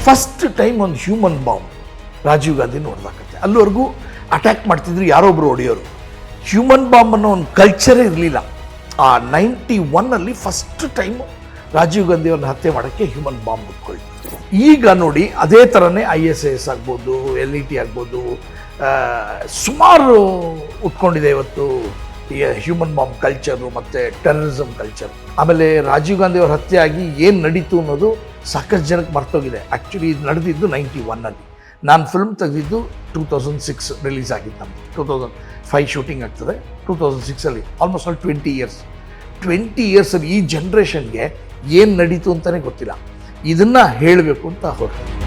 First time ಒಂದು human bomb Rajiv Gandhi ನೋಡ್ದಾಕತ್ತೆ. ಅಲ್ಲಿವರೆಗೂ attack ಮಾಡ್ತಿದ್ರು ಯಾರೊಬ್ರು ಹೊಡೆಯೋರು. ಹ್ಯೂಮನ್ ಬಾಂಬ್ ಅನ್ನೋ ಒಂದು ಕಲ್ಚರೇ ಇರಲಿಲ್ಲ. ಆ 91 ಫಸ್ಟ್ ಟೈಮ್ ರಾಜೀವ್ ಗಾಂಧಿ ಅವ್ರನ್ನ ಹತ್ಯೆ ಮಾಡೋಕ್ಕೆ ಹ್ಯೂಮನ್ ಬಾಂಬ್ ಉಟ್ಕೊಳ್ತು. ಈಗ ನೋಡಿ ಅದೇ ಥರನೇ ISIS ಆಗ್ಬೋದು, LET ಆಗ್ಬೋದು, ಸುಮಾರು ಉಟ್ಕೊಂಡಿದೆ ಇವತ್ತು ಈ ಹ್ಯೂಮನ್ ಬಾಂಬ್ ಕಲ್ಚರು ಮತ್ತು ಟೆರರಿಸಮ್ ಕಲ್ಚರ್. ಆಮೇಲೆ ರಾಜೀವ್ ಗಾಂಧಿ ಅವ್ರ ಹತ್ಯೆ ಆಗಿ ಏನು ನಡೀತು ಅನ್ನೋದು ಸಾಕಷ್ಟು ಜನಕ್ಕೆ ಮರ್ತೋಗಿದೆ. ಆ್ಯಕ್ಚುಲಿ ಇದು ನಡೆದಿದ್ದು 91. ನಾನು ಫಿಲ್ಮ್ ತೆಗೆದಿದ್ದು 2006 ರಿಲೀಸ್ ಆಗಿದ್ದು. ನಮ್ಮದು 2005 ಶೂಟಿಂಗ್ ಆಗ್ತದೆ. 2006 ಆಲ್ಮೋಸ್ಟ್ ಆಲ್ 20 ಇಯರ್ಸಲ್ಲಿ ಈ ಜನ್ರೇಷನ್ಗೆ ಏನು ನಡೀತು ಅಂತಲೇ ಗೊತ್ತಿಲ್ಲ. ಇದನ್ನು ಹೇಳಬೇಕು ಅಂತ ಹೊರಟಿದ್ದೀನಿ.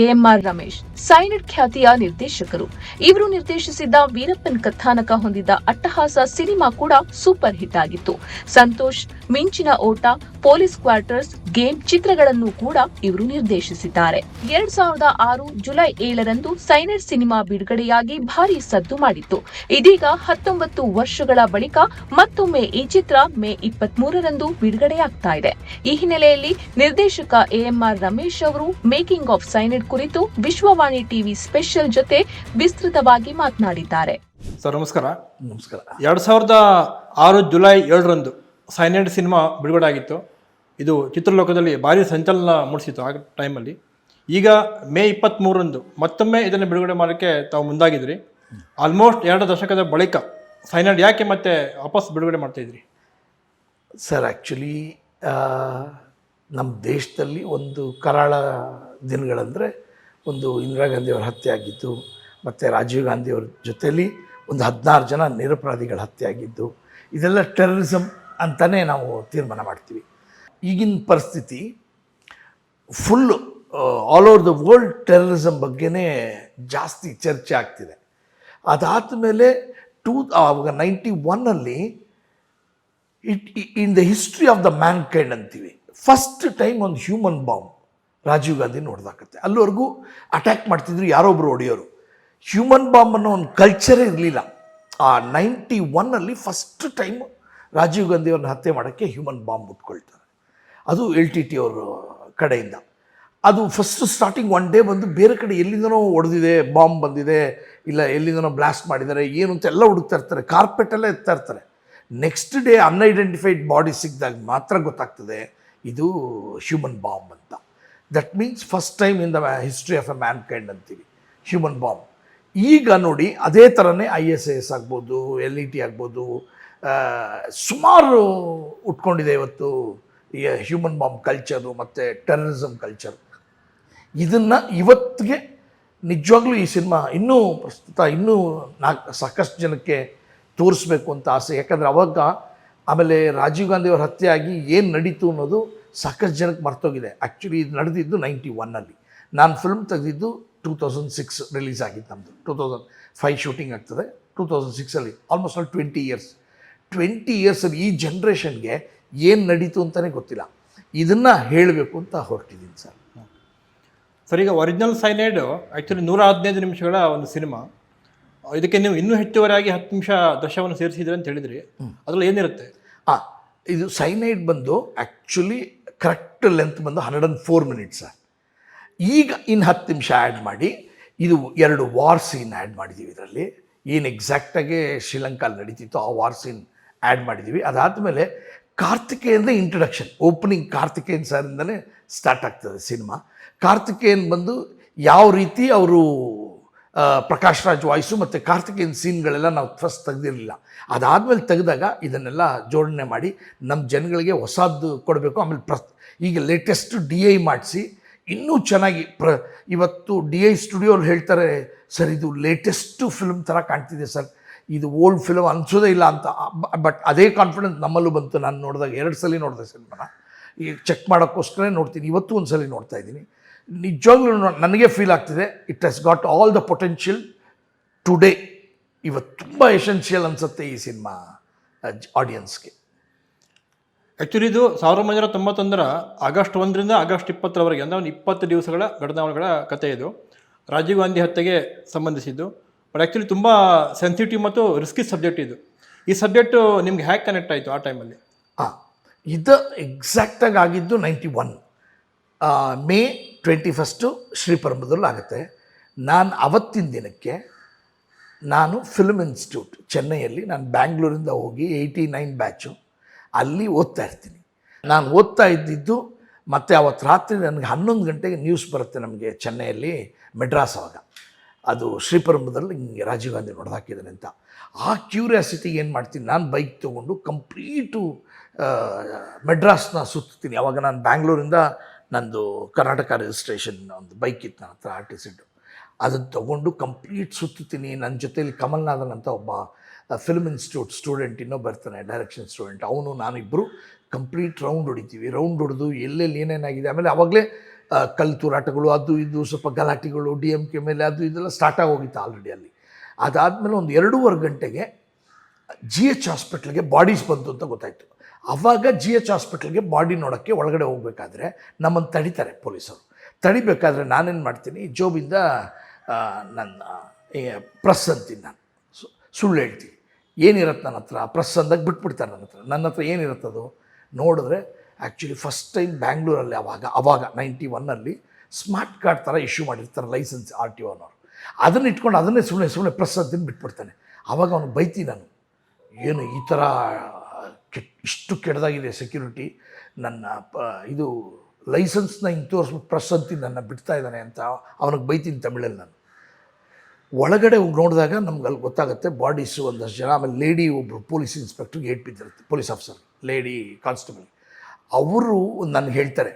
AMR ರಮೇಶ್ ಸೈನಡ್ ಖ್ಯಾತಿಯ ನಿರ್ದೇಶಕರು. ಇವರು ನಿರ್ದೇಶಿಸಿದ್ದ ವೀರಪ್ಪನ್ ಕಥಾನಕ ಹೊಂದಿದ್ದ ಅಟ್ಟಹಾಸ ಸಿನಿಮಾ ಕೂಡ ಸೂಪರ್ ಹಿಟ್ ಆಗಿತ್ತು. ಸಂತೋಷ್, ಮಿಂಚಿನ ಓಟ, ಪೊಲೀಸ್ ಕ್ವಾರ್ಟರ್ಸ್, ಗೇಮ್ ಚಿತ್ರಗಳನ್ನು ಕೂಡ ಇವರು ನಿರ್ದೇಶಿಸಿದ್ದಾರೆ. 2006 ಜುಲೈ 7ರಂದು ಸೈನಡ್ ಸಿನಿಮಾ ಬಿಡುಗಡೆಯಾಗಿ ಭಾರಿ ಸದ್ದು ಮಾಡಿತ್ತು. ಇದೀಗ 19 ವರ್ಷಗಳ ಬಳಿಕ ಮತ್ತೊಮ್ಮೆ ಈ ಚಿತ್ರ ಮೇ 23ರಂದು ಬಿಡುಗಡೆಯಾಗ್ತಾ ಇದೆ. ಈ ಹಿನ್ನೆಲೆಯಲ್ಲಿ ನಿರ್ದೇಶಕ AMR ರಮೇಶ್ ಅವರು ಮೇಕಿಂಗ್ ಆಫ್ ಸೈನಡ್ ಕುರಿತು ವಿಶ್ವವಾಣಿ ಟಿವಿ ಸ್ಪೆಷಲ್ ಜೊತೆ ವಿಸ್ತೃತವಾಗಿ ಮಾತನಾಡಿದ್ದಾರೆ. ಸರ್ ನಮಸ್ಕಾರ. ನಮಸ್ಕಾರ. 2006 ಜುಲೈ 7ರಂದು ಸೈನೈಡ್ ಸಿನಿಮಾ ಬಿಡುಗಡೆ ಆಗಿತ್ತು. ಇದು ಚಿತ್ರಲೋಕದಲ್ಲಿ ಭಾರಿ ಸಂಚಲನ ಮೂಡಿಸಿತ್ತು ಆ ಟೈಮಲ್ಲಿ. ಈಗ ಮೇ 23ರಂದು ಮತ್ತೊಮ್ಮೆ ಇದನ್ನು ಬಿಡುಗಡೆ ಮಾಡೋಕ್ಕೆ ತಾವು ಮುಂದಾಗಿದ್ರಿ. ಆಲ್ಮೋಸ್ಟ್ 2 ದಶಕದ ಬಳಿಕ ಸೈನೈಡ್ ಯಾಕೆ ಮತ್ತೆ ವಾಪಸ್ ಬಿಡುಗಡೆ ಮಾಡ್ತಾಯಿದ್ರಿ? ಸರ್ ಆ್ಯಕ್ಚುಲಿ ನಮ್ಮ ದೇಶದಲ್ಲಿ ಒಂದು ಕರಾಳ ದಿನಗಳಂದರೆ ಒಂದು ಇಂದಿರಾ ಗಾಂಧಿಯವ್ರ ಹತ್ಯೆ ಆಗಿದ್ದು, ಮತ್ತು ರಾಜೀವ್ ಗಾಂಧಿಯವ್ರ ಜೊತೆಯಲ್ಲಿ ಒಂದು 16 ಜನ ನಿರಪರಾಧಿಗಳ ಹತ್ಯೆ ಆಗಿದ್ದು, ಇದೆಲ್ಲ ಟೆರರಿಸಮ್ ಅಂತಲೇ ನಾವು ತೀರ್ಮಾನ ಮಾಡ್ತೀವಿ. ಈಗಿನ ಪರಿಸ್ಥಿತಿ full all over the world terrorism ಬಗ್ಗೆನೇ ಜಾಸ್ತಿ ಚರ್ಚೆ ಆಗ್ತಿದೆ. ಅದಾದ ಮೇಲೆ ಆವಾಗ 91 in the history of the man kind ಅಂತೀವಿ, ಫಸ್ಟ್ ಟೈಮ್ ಒಂದು ಹ್ಯೂಮನ್ ಬಾಂಬ್ ರಾಜೀವ್ ಗಾಂಧಿ ನೋಡ್ದಾಕತ್ತೆ. ಅಲ್ಲಿವರೆಗೂ ಅಟ್ಯಾಕ್ ಮಾಡ್ತಿದ್ರು ಯಾರೊಬ್ರು ಹೊಡೆಯೋರು. ಹ್ಯೂಮನ್ ಬಾಂಬ್ ಅನ್ನೋ ಒಂದು ಕಲ್ಚರೇ ಇರಲಿಲ್ಲ. ಆ 91 ಫಸ್ಟ್ ಟೈಮ್ ರಾಜೀವ್ ಗಾಂಧಿ ಅವ್ರನ್ನ ಹತ್ಯೆ ಮಾಡೋಕ್ಕೆ ಹ್ಯೂಮನ್ ಬಾಂಬ್ ಉಟ್ಕೊಳ್ತಾರೆ. ಅದು LTT ಅವ್ರ ಕಡೆಯಿಂದ. ಅದು ಫಸ್ಟ್ ಸ್ಟಾರ್ಟಿಂಗ್ ಒನ್ ಡೇ ಬಂದು ಬೇರೆ ಕಡೆ ಎಲ್ಲಿಂದನೋ ಹೊಡೆದಿದೆ, ಬಾಂಬ್ ಬಂದಿದೆ, ಇಲ್ಲ ಎಲ್ಲಿಂದನೋ ಬ್ಲಾಸ್ಟ್ ಮಾಡಿದ್ದಾರೆ ಏನು ಅಂತ ಎಲ್ಲ ಹುಡುಕ್ತಾ ಇರ್ತಾರೆ, ಕಾರ್ಪೆಟೆಲ್ಲ ಎತ್ತಾ ಇರ್ತಾರೆ. ನೆಕ್ಸ್ಟ್ ಡೇ ಅನ್ಐಡೆಂಟಿಫೈಡ್ ಬಾಡಿ ಸಿಕ್ಕಿದಾಗ ಮಾತ್ರ ಗೊತ್ತಾಗ್ತದೆ ಇದು ಹ್ಯೂಮನ್ ಬಾಂಬ್ ಅಂತ. That means first time in the history of A man kind ಅಂತೀವಿ ಹ್ಯೂಮನ್ ಬಾಂಬ್. ಈಗ ನೋಡಿ ಅದೇ ಥರನೇ ISIS ಆಗ್ಬೋದು, LET ಆಗ್ಬೋದು, ಸುಮಾರು ಉಟ್ಕೊಂಡಿದೆ ಇವತ್ತು ಈ ಹ್ಯೂಮನ್ ಬಾಂಬ್ ಕಲ್ಚರು ಮತ್ತು ಟೆರರಿಸಮ್ ಕಲ್ಚರ್. ಇದನ್ನು ಇವತ್ತಿಗೆ ನಿಜವಾಗ್ಲೂ ಈ ಸಿನಿಮಾ ಇನ್ನೂ ಪ್ರಸ್ತುತ ಸಾಕಷ್ಟು ಜನಕ್ಕೆ ತೋರಿಸ್ಬೇಕು ಅಂತ ಆಸೆ. ಯಾಕಂದರೆ ಅವಾಗ ಆಮೇಲೆ ರಾಜೀವ್ ಗಾಂಧಿ ಅವ್ರ ಹತ್ಯೆ ಆಗಿ ಏನು ನಡೀತು ಅನ್ನೋದು ಸಾಕಷ್ಟು ಜನಕ್ಕೆ ಮರ್ತೋಗಿದೆ. ಆ್ಯಕ್ಚುಲಿ ಇದು ನಡೆದಿದ್ದು 91. ನಾನು ಫಿಲ್ಮ್ ತೆಗೆದಿದ್ದು 2006 ರಿಲೀಸ್ ಆಗಿದ್ದು. ನಮ್ಮದು 2005 ಶೂಟಿಂಗ್ ಆಗ್ತದೆ. 2006 ಆಲ್ಮೋಸ್ಟ್ ಆಲ್ 20 ಇಯರ್ಸಲ್ಲಿ ಈ ಜನ್ರೇಷನ್ಗೆ ಏನು ನಡೀತು ಅಂತಲೇ ಗೊತ್ತಿಲ್ಲ. ಇದನ್ನು ಹೇಳಬೇಕು ಅಂತ ಹೊರಟಿದ್ದೀನಿ ಸರ್. ಸರ್, ಈಗ ಒರಿಜಿನಲ್ ಸೈನೈಡ್ ಆ್ಯಕ್ಚುಲಿ 115 ನಿಮಿಷಗಳ ಒಂದು ಸಿನಿಮಾ. ಇದಕ್ಕೆ ನೀವು ಇನ್ನೂ ಹೆಚ್ಚುವರಿಯಾಗಿ 10 ನಿಮಿಷ ದೃಶ್ಯವನ್ನು ಸೇರಿಸಿದ್ರಿ ಅಂತ ಹೇಳಿದ್ರಿ. ಅದರಲ್ಲಿ ಏನಿರುತ್ತೆ? ಇದು ಸೈನೈಡ್ ಬಂದು ಆ್ಯಕ್ಚುಲಿ ಕರೆಕ್ಟ್ ಲೆಂತ್ ಬಂದು 104 ಮಿನಿಟ್ಸ್. ಈಗ ಇನ್ನು 10 ನಿಮಿಷ ಆ್ಯಡ್ ಮಾಡಿ ಇದು 2 ವಾರ್ ಸೀನ್ ಆ್ಯಡ್ ಮಾಡಿದ್ದೀವಿ. ಇದರಲ್ಲಿ ಏನು ಎಕ್ಸಾಕ್ಟಾಗಿ ಶ್ರೀಲಂಕಾಲ್ಲಿ ನಡೀತಿತ್ತು ಆ ವಾರ್ ಸೀನ್ ಆ್ಯಡ್ ಮಾಡಿದ್ದೀವಿ. ಅದಾದಮೇಲೆ ಕಾರ್ತಿಕೇಯನ್ದೇ ಇಂಟ್ರಡಕ್ಷನ್, ಓಪನಿಂಗ್ ಕಾರ್ತಿಕೇಯನ್ ಸರಿಂದಲೇ ಸ್ಟಾರ್ಟ್ ಆಗ್ತದೆ ಸಿನಿಮಾ. ಕಾರ್ತಿಕೇಯನ್ ಬಂದು ಯಾವ ರೀತಿ ಅವರು ಪ್ರಕಾಶ್ ರಾಜ್ ವಾಯ್ಸು ಮತ್ತು ಕಾರ್ತಿಕೇಯನ್ ಸೀನ್ಗಳೆಲ್ಲ ನಾವು ಫಸ್ಟ್ ತೆಗೆದಿರಲಿಲ್ಲ. ಅದಾದಮೇಲೆ ತೆಗೆದಾಗ ಇದನ್ನೆಲ್ಲ ಜೋಡಣೆ ಮಾಡಿ ನಮ್ಮ ಜನಗಳಿಗೆ ಹೊಸದು ಕೊಡಬೇಕು. ಆಮೇಲೆ ಈಗ ಲೇಟೆಸ್ಟ್ DI ಮಾಡಿಸಿ ಇನ್ನೂ ಚೆನ್ನಾಗಿ ಇವತ್ತು DI ಸ್ಟುಡಿಯೋಲ್ಲಿ ಹೇಳ್ತಾರೆ, ಸರ್ ಇದು ಲೇಟೆಸ್ಟು ಫಿಲ್ಮ್ ಥರ ಕಾಣ್ತಿದೆ ಸರ್, ಇದು ಓಲ್ಡ್ ಫಿಲ್ಮ್ ಅನಿಸೋದೇ ಇಲ್ಲ ಅಂತ. ಬಟ್ ಅದೇ ಕಾನ್ಫಿಡೆನ್ಸ್ ನಮ್ಮಲ್ಲೂ ಬಂತು. ನಾನು ನೋಡಿದಾಗ 2 ಸಲ ನೋಡಿದೆ ಸಿನಿಮಾನ. ಈಗ ಚೆಕ್ ಮಾಡೋಕ್ಕೋಸ್ಕರ ನೋಡ್ತೀನಿ. ಇವತ್ತು ಒಂದು ಸಲ ನೋಡ್ತಾ ಇದ್ದೀನಿ. ನಿಜವಾಗ್ಲೂ ನನಗೆ ಫೀಲ್ ಆಗ್ತಿದೆ it has got all the potential today. ಇವತ್ತು ತುಂಬ ಎಸೆನ್ಷಿಯಲ್ ಅನಿಸುತ್ತೆ ಈ ಸಿನಿಮಾ ಆಡಿಯನ್ಸ್ಗೆ. ಆ್ಯಕ್ಚುಲಿ ಇದು 1991 ಆಗಸ್ಟ್ 1ರಿಂದ ಆಗಸ್ಟ್ 20ರವರೆಗೆ ಅಂದರೆ ಒಂದು 20 ದಿವಸಗಳ ಘಟನಾವಳಿಗಳ ಕಥೆ. ಇದು ರಾಜೀವ್ ಗಾಂಧಿ ಹತ್ಯೆಗೆ ಸಂಬಂಧಿಸಿದ್ದು. ಬಟ್ ಆ್ಯಕ್ಚುಲಿ ತುಂಬ ಸೆನ್ಸಿಟಿವ್ ಮತ್ತು ರಿಸ್ಕಿ ಸಬ್ಜೆಕ್ಟ್ ಇದು. ಈ ಸಬ್ಜೆಕ್ಟು ನಿಮ್ಗೆ ಹ್ಯಾಕ್ ಕನೆಕ್ಟ್ ಆಯಿತು ಆ ಟೈಮಲ್ಲಿ? ಇದು ಎಕ್ಸಾಕ್ಟಾಗಿ ಆಗಿದ್ದು 91 ಮೇ 21 ಶ್ರೀಪರಂಬುರದಲ್ಲಿ ಆಗುತ್ತೆ. ನಾನು ಅವತ್ತಿನ ದಿನಕ್ಕೆ ನಾನು ಫಿಲ್ಮ್ ಇನ್ಸ್ಟಿಟ್ಯೂಟ್ ಚೆನ್ನೈಯಲ್ಲಿ, ನಾನು ಬ್ಯಾಂಗ್ಳೂರಿಂದ ಹೋಗಿ 89 ಬ್ಯಾಚು ಅಲ್ಲಿ ಓದ್ತಾ ಇರ್ತೀನಿ. ನಾನು ಓದ್ತಾ ಇದ್ದಿದ್ದು ಮತ್ತು ಅವತ್ತು ರಾತ್ರಿ ನನಗೆ 11 ಗಂಟೆಗೆ ನ್ಯೂಸ್ ಬರುತ್ತೆ ನಮಗೆ ಚೆನ್ನೈಯಲ್ಲಿ, ಮೆಡ್ರಾಸ್ ಆವಾಗ, ಅದು ಶ್ರೀಪರಂಬುರದಲ್ಲಿ ಹಿಂಗೆ ರಾಜೀವ್ ಗಾಂಧಿ ಹೊಡೆದಾಕಿದ್ದಾನೆ ಅಂತ. ಆ ಕ್ಯೂರಿಯಾಸಿಟಿಗೆ ಏನು ಮಾಡ್ತೀನಿ, ನಾನು ಬೈಕ್ ತೊಗೊಂಡು ಕಂಪ್ಲೀಟು ಮೆಡ್ರಾಸ್ನ ಸುತ್ತೀನಿ. ಅವಾಗ ನಾನು ಬ್ಯಾಂಗ್ಳೂರಿಂದ ನಂದು ಕರ್ನಾಟಕ ರಿಜಿಸ್ಟ್ರೇಷನ್ ಒಂದು ಬೈಕ್ ಇತ್ತು ನನ್ನ ಹತ್ರ, RTC, ಅದನ್ನು ತೊಗೊಂಡು ಕಂಪ್ಲೀಟ್ ಸುತ್ತೀನಿ. ನನ್ನ ಜೊತೆಯಲ್ಲಿ ಕಮಲ್ನಾಥನ್ ಅಂತ ಒಬ್ಬ ಫಿಲ್ಮ್ ಇನ್ಸ್ಟಿಟ್ಯೂಟ್ ಸ್ಟೂಡೆಂಟ್ ಇನ್ನೂ ಬರ್ತಾನೆ, ಡೈರೆಕ್ಷನ್ ಸ್ಟೂಡೆಂಟ್, ಅವನು ನಾನಿಬ್ಬರು ಕಂಪ್ಲೀಟ್ ರೌಂಡ್ ಹೊಡಿತೀವಿ. ರೌಂಡ್ ಹೊಡೆದು ಎಲ್ಲೆಲ್ಲಿ ಏನೇನಾಗಿದೆ, ಆಮೇಲೆ ಆವಾಗಲೇ ಕಲ್ಲು ತೂರಾಟಗಳು ಅದು ಇದು ಸ್ವಲ್ಪ ಗಲಾಟೆಗಳು DMK ಮೇಲೆ ಅದು ಇದೆಲ್ಲ ಸ್ಟಾರ್ಟ್ ಆಗೋಗಿತ್ತು ಆಲ್ರೆಡಿ ಅಲ್ಲಿ. ಅದಾದಮೇಲೆ ಒಂದು 2.5 ಗಂಟೆಗೆ GH ಹಾಸ್ಪಿಟ್ಲಿಗೆ ಬಾಡೀಸ್ ಬಂತು ಅಂತ ಗೊತ್ತಾಯಿತು. ಆವಾಗ GH ಹಾಸ್ಪಿಟ್ಲಿಗೆ ಬಾಡಿ ನೋಡೋಕ್ಕೆ ಒಳಗಡೆ ಹೋಗ್ಬೇಕಾದ್ರೆ ನಮ್ಮನ್ನು ತಡಿತಾರೆ ಪೊಲೀಸರು. ತಡಿಬೇಕಾದ್ರೆ ನಾನೇನು ಮಾಡ್ತೀನಿ, ಜೋಬಿಂದ ನನ್ನ ಪ್ರೆಸ್ ಅಂತೀನಿ, ನಾನು ಸುಳ್ಳು ಹೇಳ್ತೀನಿ, ಏನಿರುತ್ತೆ ನನ್ನ ಹತ್ರ ಪ್ರೆಸ್ ಅಂದಾಗ ಬಿಟ್ಬಿಡ್ತಾರೆ ನನ್ನ ಹತ್ರ ಏನಿರುತ್ತದು ನೋಡಿದ್ರೆ ಆ್ಯಕ್ಚುಲಿ ಫಸ್ಟ್ ಟೈಮ್ ಬ್ಯಾಂಗ್ಳೂರಲ್ಲಿ ಅವಾಗ 91 ಸ್ಮಾರ್ಟ್ ಕಾರ್ಡ್ ಥರ ಇಶ್ಯೂ ಮಾಡಿರ್ತಾರೆ ಲೈಸೆನ್ಸ್ RTO ಅನ್ನೋರು. ಅದನ್ನು ಇಟ್ಕೊಂಡು ಅದನ್ನೇ ಸುಮ್ಮನೆ ಪ್ರೆಸ್ ಅಂತೀನಿ ಬಿಟ್ಬಿಡ್ತಾನೆ. ಆವಾಗ ಅವನು ಬೈತೀನಿ ನಾನು, ಏನು ಈ ಥರ ಇಷ್ಟು ಕೆಟ್ಟದಾಗಿದೆ ಸೆಕ್ಯೂರಿಟಿ, ನನ್ನ ಇದು ಲೈಸೆನ್ಸ್ನ ಹಿಂಗೆ ತೋರಿಸ್ಬಿಟ್ಟು ಪ್ರೆಸ್ ಅಂತೀನಿ ನನ್ನ ಬಿಡ್ತಾ ಇದ್ದಾನೆ ಅಂತ ಅವನಿಗೆ ಬೈತೀನಿ ತಮಿಳಲ್ಲಿ. ನಾನು ಒಳಗಡೆ ಹೋಗಿ ನೋಡಿದಾಗ ನಮ್ಗೆ ಅಲ್ಲಿ ಗೊತ್ತಾಗುತ್ತೆ ಬಾಡೀಸು ಒಂದಷ್ಟು ಜನ, ಆಮೇಲೆ ಲೇಡಿ ಒಬ್ಬರು ಪೊಲೀಸ್ ಇನ್ಸ್ಪೆಕ್ಟ್ರಿಗೆ ಏಟ್ ಬಿದ್ದಿರುತ್ತೆ, ಪೊಲೀಸ್ ಆಫೀಸರ್, ಲೇಡಿ ಕಾನ್ಸ್ಟೇಬಲ್. ಅವರು ನನಗೆ ಹೇಳ್ತಾರೆ,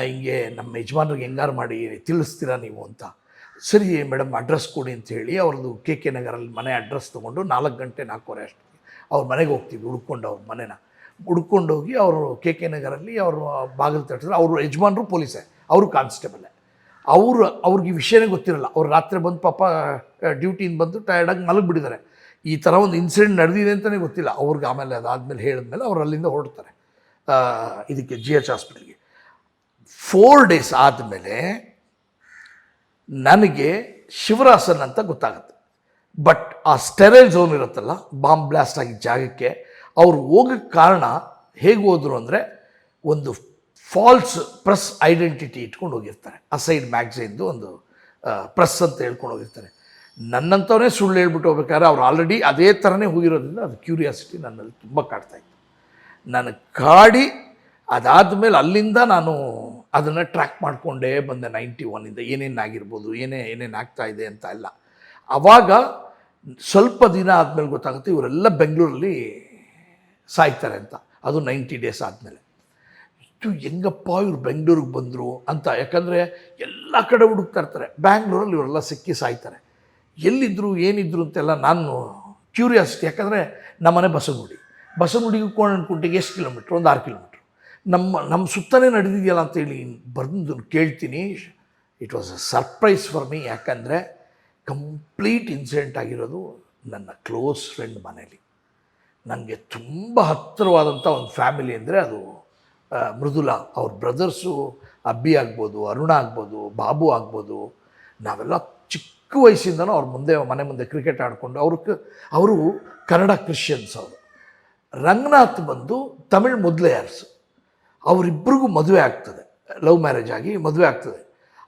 ಹಿಂಗೆ ನಮ್ಮ ಯಜಮಾನ್ರಿಗೆ ಹೆಂಗಾರು ಮಾಡಿ ತಿಳಿಸ್ತೀರಾ ನೀವು ಅಂತ. ಸರಿ ಮೇಡಮ್ ಅಡ್ರೆಸ್ ಕೊಡಿ ಅಂತ ಹೇಳಿ ಅವ್ರದ್ದು KK ನಗರಲ್ಲಿ ಮನೆ ಅಡ್ರೆಸ್ ತೊಗೊಂಡು 4 ಗಂಟೆ 4:15 ಅಷ್ಟೊತ್ತಿಗೆ ಅವ್ರ ಮನೆಗೆ ಹೋಗ್ತೀವಿ. ಅವ್ರ ಮನೆನ ಹುಡ್ಕೊಂಡೋಗಿ ಅವರು KK ನಗರಲ್ಲಿ ಅವರು ಬಾಗಿಲು ತಟ್ಟಿದ್ರೆ, ಅವರು ಯಜಮಾನರು ಪೊಲೀಸೇ, ಅವರು ಕಾನ್ಸ್ಟೇಬಲ್ಲೇ. ಅವ್ರಿಗೆ ಈ ವಿಷಯನೇ ಗೊತ್ತಿರಲ್ಲ. ಅವ್ರು ರಾತ್ರಿ ಬಂದು ಪಾಪ ಡ್ಯೂಟಿಯಿಂದ ಬಂದು ಟಯರ್ಡಾಗಿ ಮಲಗಿಬಿಟ್ಟಿದ್ದಾರೆ. ಈ ಥರ ಒಂದು ಇನ್ಸಿಡೆಂಟ್ ನಡೆದಿದೆ ಅಂತಲೇ ಗೊತ್ತಿಲ್ಲ ಅವ್ರಿಗೆ. ಆಮೇಲೆ ಅದಾದಮೇಲೆ ಹೇಳಿದ್ಮೇಲೆ ಅವ್ರು ಅಲ್ಲಿಂದ ಹೊರಡ್ತಾರೆ ಇದಕ್ಕೆ GH ಹಾಸ್ಪಿಟ್ಲಿಗೆ. 4 ಡೇಸ್ ಆದಮೇಲೆ ನನಗೆ ಶಿವರಾಸನ್ ಅಂತ ಗೊತ್ತಾಗುತ್ತೆ. ಬಟ್ ಆ ಸ್ಟೆರೈಲ್ ಝೋನ್ ಇರುತ್ತಲ್ಲ, ಬಾಂಬ್ ಬ್ಲಾಸ್ಟ್ ಆಗಿದ್ದ ಜಾಗಕ್ಕೆ ಅವ್ರು ಹೋಗೋಕ್ಕೆ ಕಾರಣ ಹೇಗೆ ಹೋದರು ಅಂದರೆ, ಒಂದು ಫಾಲ್ಸ್ ಪ್ರೆಸ್ ಐಡೆಂಟಿಟಿ ಇಟ್ಕೊಂಡು ಹೋಗಿರ್ತಾರೆ. ಅಸೈಡ್ ಮ್ಯಾಗ್ಝೈನ್ದು ಒಂದು ಪ್ರೆಸ್ ಅಂತ ಹೇಳ್ಕೊಂಡು ಹೋಗಿರ್ತಾರೆ. ನನ್ನಂಥವೇ ಸುಳ್ಳು ಹೇಳ್ಬಿಟ್ಟು ಹೋಗ್ಬೇಕಾದ್ರೆ ಅವ್ರು ಆಲ್ರೆಡಿ ಅದೇ ಥರನೇ ಹೋಗಿರೋದ್ರಿಂದ ಅದು ಕ್ಯೂರಿಯಾಸಿಟಿ ನನ್ನಲ್ಲಿ ತುಂಬ ಕಾಡ್ತಾಯಿತ್ತು. ನನಗೆ ಕಾಡಿ ಅದಾದಮೇಲೆ ಅಲ್ಲಿಂದ ನಾನು ಅದನ್ನು ಟ್ರ್ಯಾಕ್ ಮಾಡಿಕೊಂಡೇ ಬಂದೆ. 91ಇಂದ ಏನೇನಾಗಿರ್ಬೋದು, ಏನೇನು ಆಗ್ತಾಯಿದೆ ಅಂತ ಎಲ್ಲ. ಆವಾಗ ಸ್ವಲ್ಪ ದಿನ ಆದಮೇಲೆ ಗೊತ್ತಾಗುತ್ತೆ ಇವರೆಲ್ಲ ಬೆಂಗಳೂರಲ್ಲಿ ಸಾಯ್ತಾರೆ ಅಂತ. ಅದು 90 ಡೇಸ್ ಆದಮೇಲೆ. ಇಷ್ಟು ಹೆಂಗಪ್ಪ ಇವ್ರು ಬೆಂಗಳೂರಿಗೆ ಬಂದರು ಅಂತ, ಯಾಕಂದರೆ ಎಲ್ಲ ಕಡೆ ಹುಡುಕ್ತಾ ಇರ್ತಾರೆ. ಬ್ಯಾಂಗ್ಳೂರಲ್ಲಿ ಇವರೆಲ್ಲ ಸಿಕ್ಕಿ ಸಾಯ್ತಾರೆ, ಎಲ್ಲಿದ್ದರು ಏನಿದ್ರು ಅಂತೆಲ್ಲ ನಾನು ಕ್ಯೂರಿಯಾಸಿಟಿ. ಯಾಕಂದರೆ ನಮ್ಮನೆ ಬಸವನಗುಡಿಗೆ ಕೋಣನಕುಂಟೆಗೆ ಎಷ್ಟು ಕಿಲೋಮೀಟ್ರ್, ಒಂದು 6 ಕಿಲೋಮೀಟ್ರ್. ನಮ್ಮ ಸುತ್ತನೇ ನಡೆದಿದೆಯಲ್ಲ ಅಂತೇಳಿ ಬರೆದು ಕೇಳ್ತೀನಿ. It was a surprise for me. ಯಾಕಂದರೆ ಕಂಪ್ಲೀಟ್ ಇನ್ಸಿಡೆಂಟ್ ಆಗಿರೋದು ನನ್ನ ಕ್ಲೋಸ್ ಫ್ರೆಂಡ್ ಮನೇಲಿ. ನನಗೆ ತುಂಬ ಹತ್ತಿರವಾದಂಥ ಒಂದು ಫ್ಯಾಮಿಲಿ ಅಂದರೆ ಅದು ಮೃದುಲಾ. ಅವ್ರ ಬ್ರದರ್ಸು ಅಬ್ಬಿ ಆಗ್ಬೋದು, ಅರುಣ ಆಗ್ಬೋದು, ಬಾಬು ಆಗ್ಬೋದು. ನಾವೆಲ್ಲ ಚಿಕ್ಕ ವಯಸ್ಸಿಂದನೂ ಅವ್ರ ಮನೆ ಮುಂದೆ ಕ್ರಿಕೆಟ್ ಆಡಿಕೊಂಡು, ಅವರು ಕನ್ನಡ ಕ್ರಿಶ್ಚಿಯನ್ಸ್. ಅವರು ರಂಗನಾಥ್ ಬಂದು ತಮಿಳ್ ಮೊದಲೇಯರ್ಸು. ಅವರಿಬ್ಬರಿಗೂ ಮದುವೆ ಆಗ್ತದೆ, ಲವ್ ಮ್ಯಾರೇಜ್ ಆಗಿ ಮದುವೆ ಆಗ್ತದೆ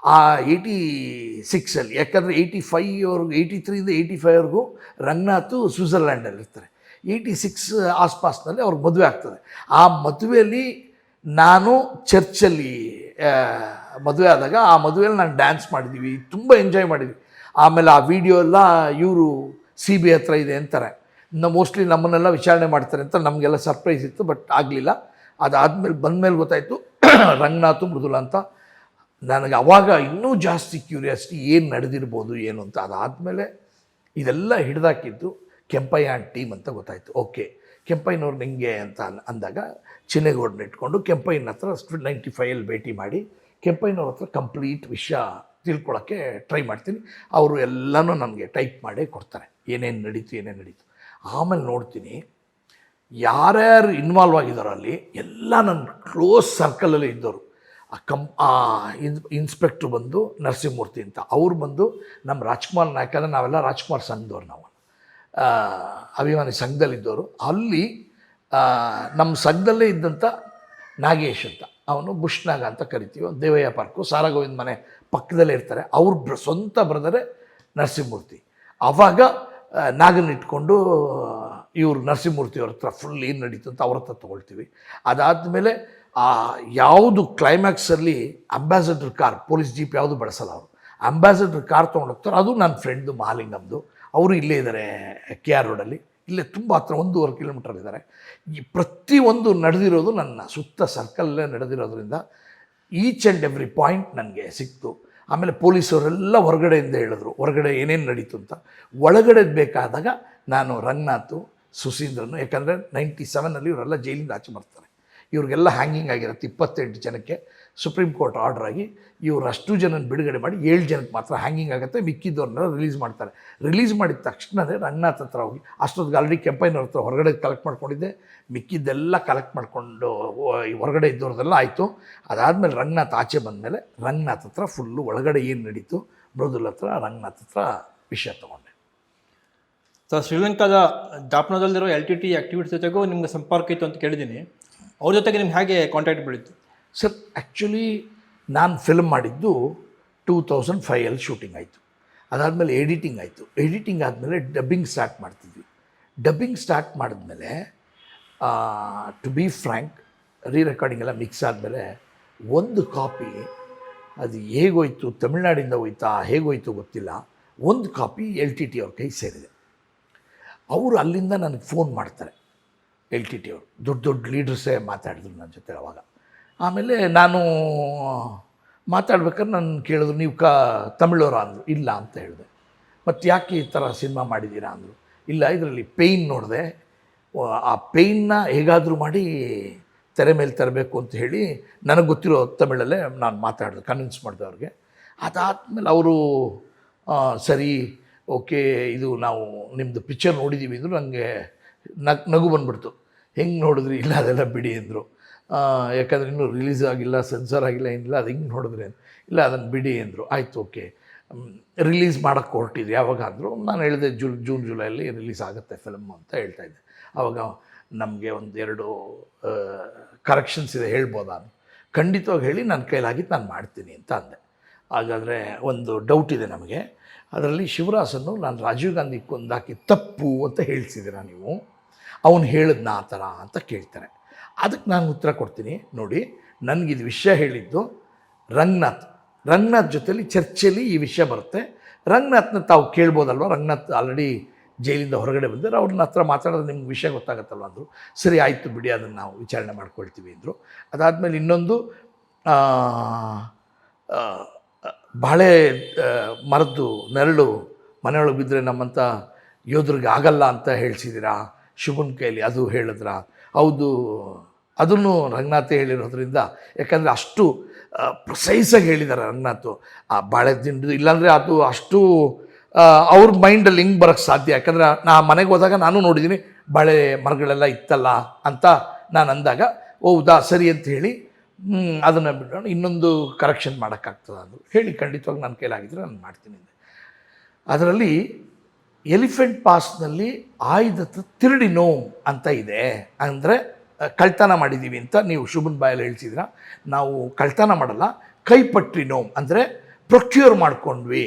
ಆ 86ಅಲ್ಲಿ. ಯಾಕಂದರೆ 83ಇಂದ 85ವರೆಗೂ ರಂಗನಾಥ್ ಸ್ವಿಟ್ಜರ್ಲ್ಯಾಂಡಲ್ಲಿ ಇರ್ತಾರೆ. 86 ಆಸ್ಪಾಸ್ನಲ್ಲಿ ಅವ್ರಿಗೆ ಮದುವೆ ಆಗ್ತದೆ. ಆ ಮದುವೆಯಲ್ಲಿ ನಾನು ಚರ್ಚಲ್ಲಿ ಮದುವೆ ಆದಾಗ ಆ ಮದುವೆಯಲ್ಲಿ ನಾನು ಡ್ಯಾನ್ಸ್ ಮಾಡಿದ್ದೀವಿ, ತುಂಬ ಎಂಜಾಯ್ ಮಾಡಿದ್ವಿ. ಆಮೇಲೆ ಆ ವಿಡಿಯೋ ಎಲ್ಲ ಇವರು CBI ಹತ್ರ ಇದೆ ಅಂತಾರೆ. ಮೋಸ್ಟ್ಲಿ ನಮ್ಮನ್ನೆಲ್ಲ ವಿಚಾರಣೆ ಮಾಡ್ತಾರೆ ಅಂತ ನಮಗೆಲ್ಲ ಸರ್ಪ್ರೈಸ್ ಇತ್ತು, ಬಟ್ ಆಗಲಿಲ್ಲ. ಅದಾದಮೇಲೆ ಬಂದಮೇಲೆ ಗೊತ್ತಾಯಿತು ರಂಗನಾಥ್ ಮೃದುಲಾ ಅಂತ. ನನಗೆ ಅವಾಗ ಇನ್ನೂ ಜಾಸ್ತಿ ಕ್ಯೂರಿಯಾಸಿಟಿ, ಏನು ನಡೆದಿರ್ಬೋದು ಏನು ಅಂತ. ಅದಾದಮೇಲೆ ಇದೆಲ್ಲ ಹಿಡ್ದಾಕಿದ್ದು ಕೆಂಪಯ್ಯ ಆ್ಯಂಡ್ ಟೀಮ್ ಅಂತ ಗೊತ್ತಾಯಿತು. ಓಕೆ, ಕೆಂಪಯ್ಯನವ್ರು ನಿಂಗೆ ಅಂತ ಅಂದಾಗ ಚಿನ್ನೇಗೌಡನ್ನ ಇಟ್ಕೊಂಡು ಕೆಂಪಯ್ಯನ ಹತ್ರ 95ಅಲ್ಲಿ ಭೇಟಿ ಮಾಡಿ ಕೆಂಪಯ್ಯನವ್ರ ಹತ್ರ ಕಂಪ್ಲೀಟ್ ವಿಷಯ ತಿಳ್ಕೊಳ್ಳೋಕ್ಕೆ ಟ್ರೈ ಮಾಡ್ತೀನಿ. ಅವರು ಎಲ್ಲನೂ ನನಗೆ ಟೈಪ್ ಮಾಡೇ ಕೊಡ್ತಾರೆ, ಏನೇನು ನಡೀತು. ಆಮೇಲೆ ನೋಡ್ತೀನಿ ಯಾರ್ಯಾರು ಇನ್ವಾಲ್ವ್ ಆಗಿದ್ದಾರೋ ಅಲ್ಲಿ ಎಲ್ಲ ನನ್ನ ಕ್ಲೋಸ್ ಸರ್ಕಲಲ್ಲಿ ಇದ್ದವರು. ಇನ್ಸ್ಪೆಕ್ಟ್ರು ಬಂದು ನರಸಿಂಹಮೂರ್ತಿ ಅಂತ, ಅವ್ರು ಬಂದು ನಮ್ಮ ರಾಜ್ಕುಮಾರ್ ನಾಯಕ, ಅಂದರೆ ನಾವೆಲ್ಲ ರಾಜ್ಕುಮಾರ್ ಸಂಘದವ್ರು, ನಾವು ಅಭಿಮಾನಿ ಸಂಘದಲ್ಲಿದ್ದವರು. ಅಲ್ಲಿ ನಮ್ಮ ಸಂಘದಲ್ಲೇ ಇದ್ದಂಥ ನಾಗೇಶ್ ಅಂತ, ಅವನು ಬುಷ್ನಾಗ ಅಂತ ಕರಿತೀವಿ, ದೇವಯ್ಯ ಪಾರ್ಕು, ಸಾರಾ ಗೋವಿಂದ್ ಮನೆ ಪಕ್ಕದಲ್ಲೇ ಇರ್ತಾರೆ. ಅವ್ರ ಸ್ವಂತ ಬ್ರದರೇ ನರಸಿಂಹಮೂರ್ತಿ. ಆವಾಗ ನಾಗನ ಇಟ್ಕೊಂಡು ಇವರು ನರಸಿಂಹಮೂರ್ತಿಯವ್ರ ಹತ್ರ ಫುಲ್ ಏನು ನಡೀತು ಅಂತ ಅವ್ರ ಹತ್ರ ತೊಗೊಳ್ತೀವಿ. ಅದಾದಮೇಲೆ ಯಾವುದು ಕ್ಲೈಮ್ಯಾಕ್ಸಲ್ಲಿ ಅಂಬಾಸಡರ್ ಕಾರ್, ಪೊಲೀಸ್ ಜೀಪ್ ಯಾವುದು ಬಳಸಲ್ಲ ಅವರು, ಅಂಬಾಸಡರ್ ಕಾರ್ ತೊಗೊಂಡೋಗ್ತಾರೆ. ಅದು ನನ್ನ ಫ್ರೆಂಡು ಮಹಾಲಿಂಗಮ್ದು, ಅವರು ಇಲ್ಲೇ ಇದ್ದಾರೆ KR ರೋಡಲ್ಲಿ, ಇಲ್ಲೇ ತುಂಬ ಹತ್ರ 1.5 ಕಿಲೋಮೀಟರ್ ಇದ್ದಾರೆ. ಈ ಪ್ರತಿಯೊಂದು ನಡೆದಿರೋದು ನನ್ನ ಸುತ್ತ ಸರ್ಕಲ್ಲೇ ನಡೆದಿರೋದ್ರಿಂದ ಈಚ್ ಆ್ಯಂಡ್ ಎವ್ರಿ ಪಾಯಿಂಟ್ ನನಗೆ ಸಿಕ್ತು. ಆಮೇಲೆ ಪೊಲೀಸವರೆಲ್ಲ ಹೊರಗಡೆಯಿಂದ ಹೇಳಿದ್ರು ಹೊರಗಡೆ ಏನೇನು ನಡೀತು ಅಂತ. ಒಳಗಡೆ ಬೇಕಾದಾಗ ನಾನು ರಂಗನಾಥ್, ಸುಸೀಂದ್ರನು, ಯಾಕಂದರೆ 97ನಲ್ಲಿ ಇವರೆಲ್ಲ ಜೈಲಿಂದ ಆಚೆ ಬರ್ತಾರೆ, ಇವ್ರಿಗೆಲ್ಲ ಹ್ಯಾಂಗಿಂಗ್ ಆಗಿರುತ್ತೆ 28 ಜನಕ್ಕೆ ಸುಪ್ರೀಂ ಕೋರ್ಟ್ ಆರ್ಡರ್ ಆಗಿ ಇವರು ಅಷ್ಟು ಜನನ ಬಿಡುಗಡೆ ಮಾಡಿ 7 ಜನಕ್ಕೆ ಮಾತ್ರ ಹ್ಯಾಂಗಿಂಗ್ ಆಗುತ್ತೆ, ಮಿಕ್ಕಿದ್ದವ್ರನ್ನೆಲ್ಲ ರಿಲೀಸ್ ಮಾಡ್ತಾರೆ. ರಿಲೀಸ್ ಮಾಡಿದ ತಕ್ಷಣವೇ ರಂಗನಾಥ್ ಹತ್ರ ಹೋಗಿ, ಅಷ್ಟೊತ್ತಿಗೆ ಆಲ್ರೆಡಿ ಕೆಂಪಯ್ಯನವ್ರ ಹತ್ರ ಹೊರಗಡೆ ಕಲೆಕ್ಟ್ ಮಾಡ್ಕೊಂಡಿದ್ದೆ, ಮಿಕ್ಕಿದ್ದೆಲ್ಲ ಕಲೆಕ್ಟ್ ಮಾಡಿಕೊಂಡು ಹೊರಗಡೆ ಇದ್ದವ್ರದ್ದೆಲ್ಲ ಆಯಿತು. ಅದಾದಮೇಲೆ ರಂಗನಾಥ್ ಆಚೆ ಬಂದಮೇಲೆ ರಂಗನಾಥ್ ಹತ್ರ ಫುಲ್ಲು ಒಳಗಡೆ ಏನು ನಡೀತು ಮೃದುಲ್ ಹತ್ರ, ರಂಗನಾಥ್ ಹತ್ರ ವಿಷಯ ತೊಗೊಂಡೆ. ಸರ್, ಶ್ರೀಲಂಕಾದ ಜಾಪ್ನದಲ್ಲಿರೋ LTT ಆ್ಯಕ್ಟಿವಿಟೀಸ್ ಜೊತೆಗೂ ನಿಮ್ಗೆ ಸಂಪರ್ಕ ಇತ್ತು ಅಂತ ಕೇಳಿದ್ದೀನಿ. ಅವ್ರ ಜೊತೆಗೆ ನಿಮ್ಗೆ ಹೇಗೆ ಕಾಂಟ್ಯಾಕ್ಟ್ ಬೆಳೀತು? ಸರ್, ಆ್ಯಕ್ಚುಲಿ ನಾನು ಫಿಲ್ಮ್ ಮಾಡಿದ್ದು 2005 ಶೂಟಿಂಗ್ ಆಯಿತು. ಅದಾದಮೇಲೆ ಎಡಿಟಿಂಗ್ ಆಯಿತು. ಎಡಿಟಿಂಗ್ ಆದಮೇಲೆ ಡಬ್ಬಿಂಗ್ ಸ್ಟಾರ್ಟ್ ಮಾಡ್ತಿದ್ವಿ. ಡಬ್ಬಿಂಗ್ ಸ್ಟಾರ್ಟ್ ಮಾಡಿದ್ಮೇಲೆ ಟು ಬಿ ಫ್ರ್ಯಾಂಕ್, ರೆಕಾರ್ಡಿಂಗ್ ಎಲ್ಲ ಮಿಕ್ಸ್ ಆದಮೇಲೆ ಒಂದು ಕಾಪಿ ಅದು ಹೇಗೋಯ್ತು, ತಮಿಳ್ನಾಡಿಂದ ಹೋಯ್ತಾ ಹೇಗೋಯ್ತು ಗೊತ್ತಿಲ್ಲ, ಒಂದು ಕಾಪಿ LTT ಅವ್ರ ಕೈ ಸೇರಿದೆ. ಅವರು ಅಲ್ಲಿಂದ ನನಗೆ ಫೋನ್ ಮಾಡ್ತಾರೆ, LTT ಅವರು ದೊಡ್ಡ ದೊಡ್ಡ ಲೀಡರ್ಸೇ ಮಾತಾಡಿದ್ರು ನನ್ನ ಜೊತೆ ಅವಾಗ. ಆಮೇಲೆ ನಾನು ಮಾತಾಡ್ಬೇಕಾದ್ರೆ ನನ್ನ ಕೇಳಿದ್ರು, ನೀವು ತಮಿಳವರ ಅಂದರು. ಇಲ್ಲ ಅಂತ ಹೇಳಿದೆ. ಮತ್ತು ಯಾಕೆ ಈ ಥರ ಸಿನಿಮಾ ಮಾಡಿದ್ದೀರಾ ಅಂದರು. ಇಲ್ಲ, ಇದರಲ್ಲಿ ಪೇಯ್ನ್ ನೋಡಿದೆ, ಆ ಪೇಯ್ನ ಹೇಗಾದರೂ ಮಾಡಿ ತೆರೆ ಮೇಲೆ ತರಬೇಕು ಅಂತ ಹೇಳಿ ನನಗೆ ಗೊತ್ತಿರೋ ತಮಿಳಲ್ಲೇ ನಾನು ಮಾತಾಡಿದೆ, ಕನ್ವಿನ್ಸ್ ಮಾಡಿದೆ ಅವ್ರಿಗೆ. ಅದಾದಮೇಲೆ ಅವರು ಸರಿ ಓಕೆ, ಇದು ನಾವು ನಿಮ್ಮದು ಪಿಕ್ಚರ್ ನೋಡಿದ್ದೀವಿ ಅಂದರು. ನನಗೆ ನಗು ಬಂದುಬಿಡ್ತು. ಹೆಂಗೆ ನೋಡಿದ್ರಿ? ಇಲ್ಲ ಅದೆಲ್ಲ ಬಿಡಿ ಅಂದರು. ಯಾಕಂದರೆ ಇನ್ನೂ ರಿಲೀಸ್ ಆಗಿಲ್ಲ, ಸೆನ್ಸರ್ ಆಗಿಲ್ಲ, ಏನಿಲ್ಲ, ಅದು ಹಿಂಗೆ ನೋಡಿದ್ರೆ ಇಲ್ಲ ಅದನ್ನು ಬಿಡಿ ಅಂದರು. ಆಯಿತು ಓಕೆ, ರಿಲೀಸ್ ಮಾಡೋಕ್ಕೆ ಹೊರಟಿದ್ರಿ ಯಾವಾಗ ಅಂದರು. ನಾನು ಹೇಳಿದೆ ಜೂನ್ ಜುಲೈಯಲ್ಲಿ ರಿಲೀಸ್ ಆಗುತ್ತೆ ಫಿಲ್ಮು ಅಂತ ಹೇಳ್ತಾಯಿದ್ದೆ. ಆವಾಗ ನಮಗೆ 1-2 ಕರೆಕ್ಷನ್ಸ್ ಇದೆ, ಹೇಳ್ಬೋದಾ? ಖಂಡಿತವಾಗಿ ಹೇಳಿ, ನನ್ನ ಕೈಲಾಗಿದ್ದು ನಾನು ಮಾಡ್ತೀನಿ ಅಂತ ಅಂದೆ. ಹಾಗಾದರೆ ಒಂದು ಡೌಟ್ ಇದೆ ನಮಗೆ, ಅದರಲ್ಲಿ ಶಿವರಾಸನ್ನು ನಾನು ರಾಜೀವ್ ಗಾಂಧಿ ಕೊಂದಾಕಿ ತಪ್ಪು ಅಂತ ಹೇಳ್ಸಿದ್ದೀರಾ ನೀವು, ಅವನು ಹೇಳಿದ್ನ ಆ ಥರ ಅಂತ ಕೇಳ್ತಾರೆ. ಅದಕ್ಕೆ ನಾನು ಉತ್ತರ ಕೊಡ್ತೀನಿ. ನೋಡಿ, ನನಗಿದು ವಿಷಯ ಹೇಳಿದ್ದು ರಂಗನಾಥ್ ಜೊತೆಲಿ ಚರ್ಚೆಯಲ್ಲಿ ಈ ವಿಷಯ ಬರುತ್ತೆ. ರಂಗನಾಥ್ನ ತಾವು ಕೇಳ್ಬೋದಲ್ವ, ರಂಗನಾಥ್ ಆಲ್ರೆಡಿ ಜೈಲಿಂದ ಹೊರಗಡೆ ಬಂದರೆ ಅವ್ರನ್ನ ಹತ್ರ ಮಾತಾಡೋದು ನಿಮ್ಗೆ ವಿಷಯ ಗೊತ್ತಾಗತ್ತಲ್ವ ಅಂದರು. ಸರಿ ಆಯಿತು ಬಿಡಿ, ಅದನ್ನು ನಾವು ವಿಚಾರಣೆ ಮಾಡ್ಕೊಳ್ತೀವಿ ಅಂದರು. ಅದಾದಮೇಲೆ ಇನ್ನೊಂದು ಬಾಳೆ ಮರದ್ದು ನೆರಳು ಮನೆಯೊಳಗೆ ಬಿದ್ದರೆ ನಮ್ಮಂಥ ಯೋಧರಿಗೆ ಆಗಲ್ಲ ಅಂತ ಹೇಳ್ಸಿದ್ದೀರಾ ಶುಭನ್ ಕೈಲಿ, ಅದು ಹೇಳಿದ್ರ? ಹೌದು, ಅದನ್ನು ರಂಗನಾಥೇ ಹೇಳಿರೋದ್ರಿಂದ, ಯಾಕಂದರೆ ಅಷ್ಟು ಪ್ರಿಸೈಸಾಗಿ ಹೇಳಿದ್ದಾರೆ ರಂಗನಾಥ್. ಆ ಬಾಳೆ ದಿಂಡು ಇಲ್ಲಾಂದರೆ ಅದು ಅಷ್ಟು ಅವ್ರ ಮೈಂಡಲ್ಲಿ ಹಿಂಗೆ ಬರೋಕ್ಕೆ ಸಾಧ್ಯ. ಯಾಕಂದರೆ ನಾ ಮನೆಗೆ ಹೋದಾಗ ನಾನು ನೋಡಿದ್ದೀನಿ ಬಾಳೆ ಮರಗಳೆಲ್ಲ ಇತ್ತಲ್ಲ ಅಂತ ನಾನು ಅಂದಾಗ, ಹೌದಾ ಸರಿ ಅಂತ ಹೇಳಿ ಅದನ್ನು ಬಿಡೋಣ, ಇನ್ನೊಂದು ಕರೆಕ್ಷನ್ ಮಾಡೋಕ್ಕಾಗ್ತದೆ ಅಂದರು. ಹೇಳಿ, ಖಂಡಿತವಾಗಿ ನನ್ನ ಕೈಲಾಗಿದ್ದರೆ ನಾನು ಮಾಡ್ತೀನಿ ಅಂದೆ. ಅದರಲ್ಲಿ ಎಲಿಫೆಂಟ್ ಪಾಸ್ನಲ್ಲಿ ಆಯ್ದತ್ತು ತಿರುಡಿ ನೋವು ಅಂತ ಇದೆ, ಅಂದರೆ ಕಳ್ತನ ಮಾಡಿದ್ದೀವಿ ಅಂತ ನೀವು ಶುಭನ್ ಬಾಯಲ್ಲಿ ಹೇಳ್ತಿದ್ದೀರ. ನಾವು ಕಳ್ತನ ಮಾಡಲ್ಲ, ಕೈಪಟ್ರಿ ನೋವು ಅಂದರೆ ಪ್ರೊಕ್ಯೂರ್ ಮಾಡ್ಕೊಂಡ್ವಿ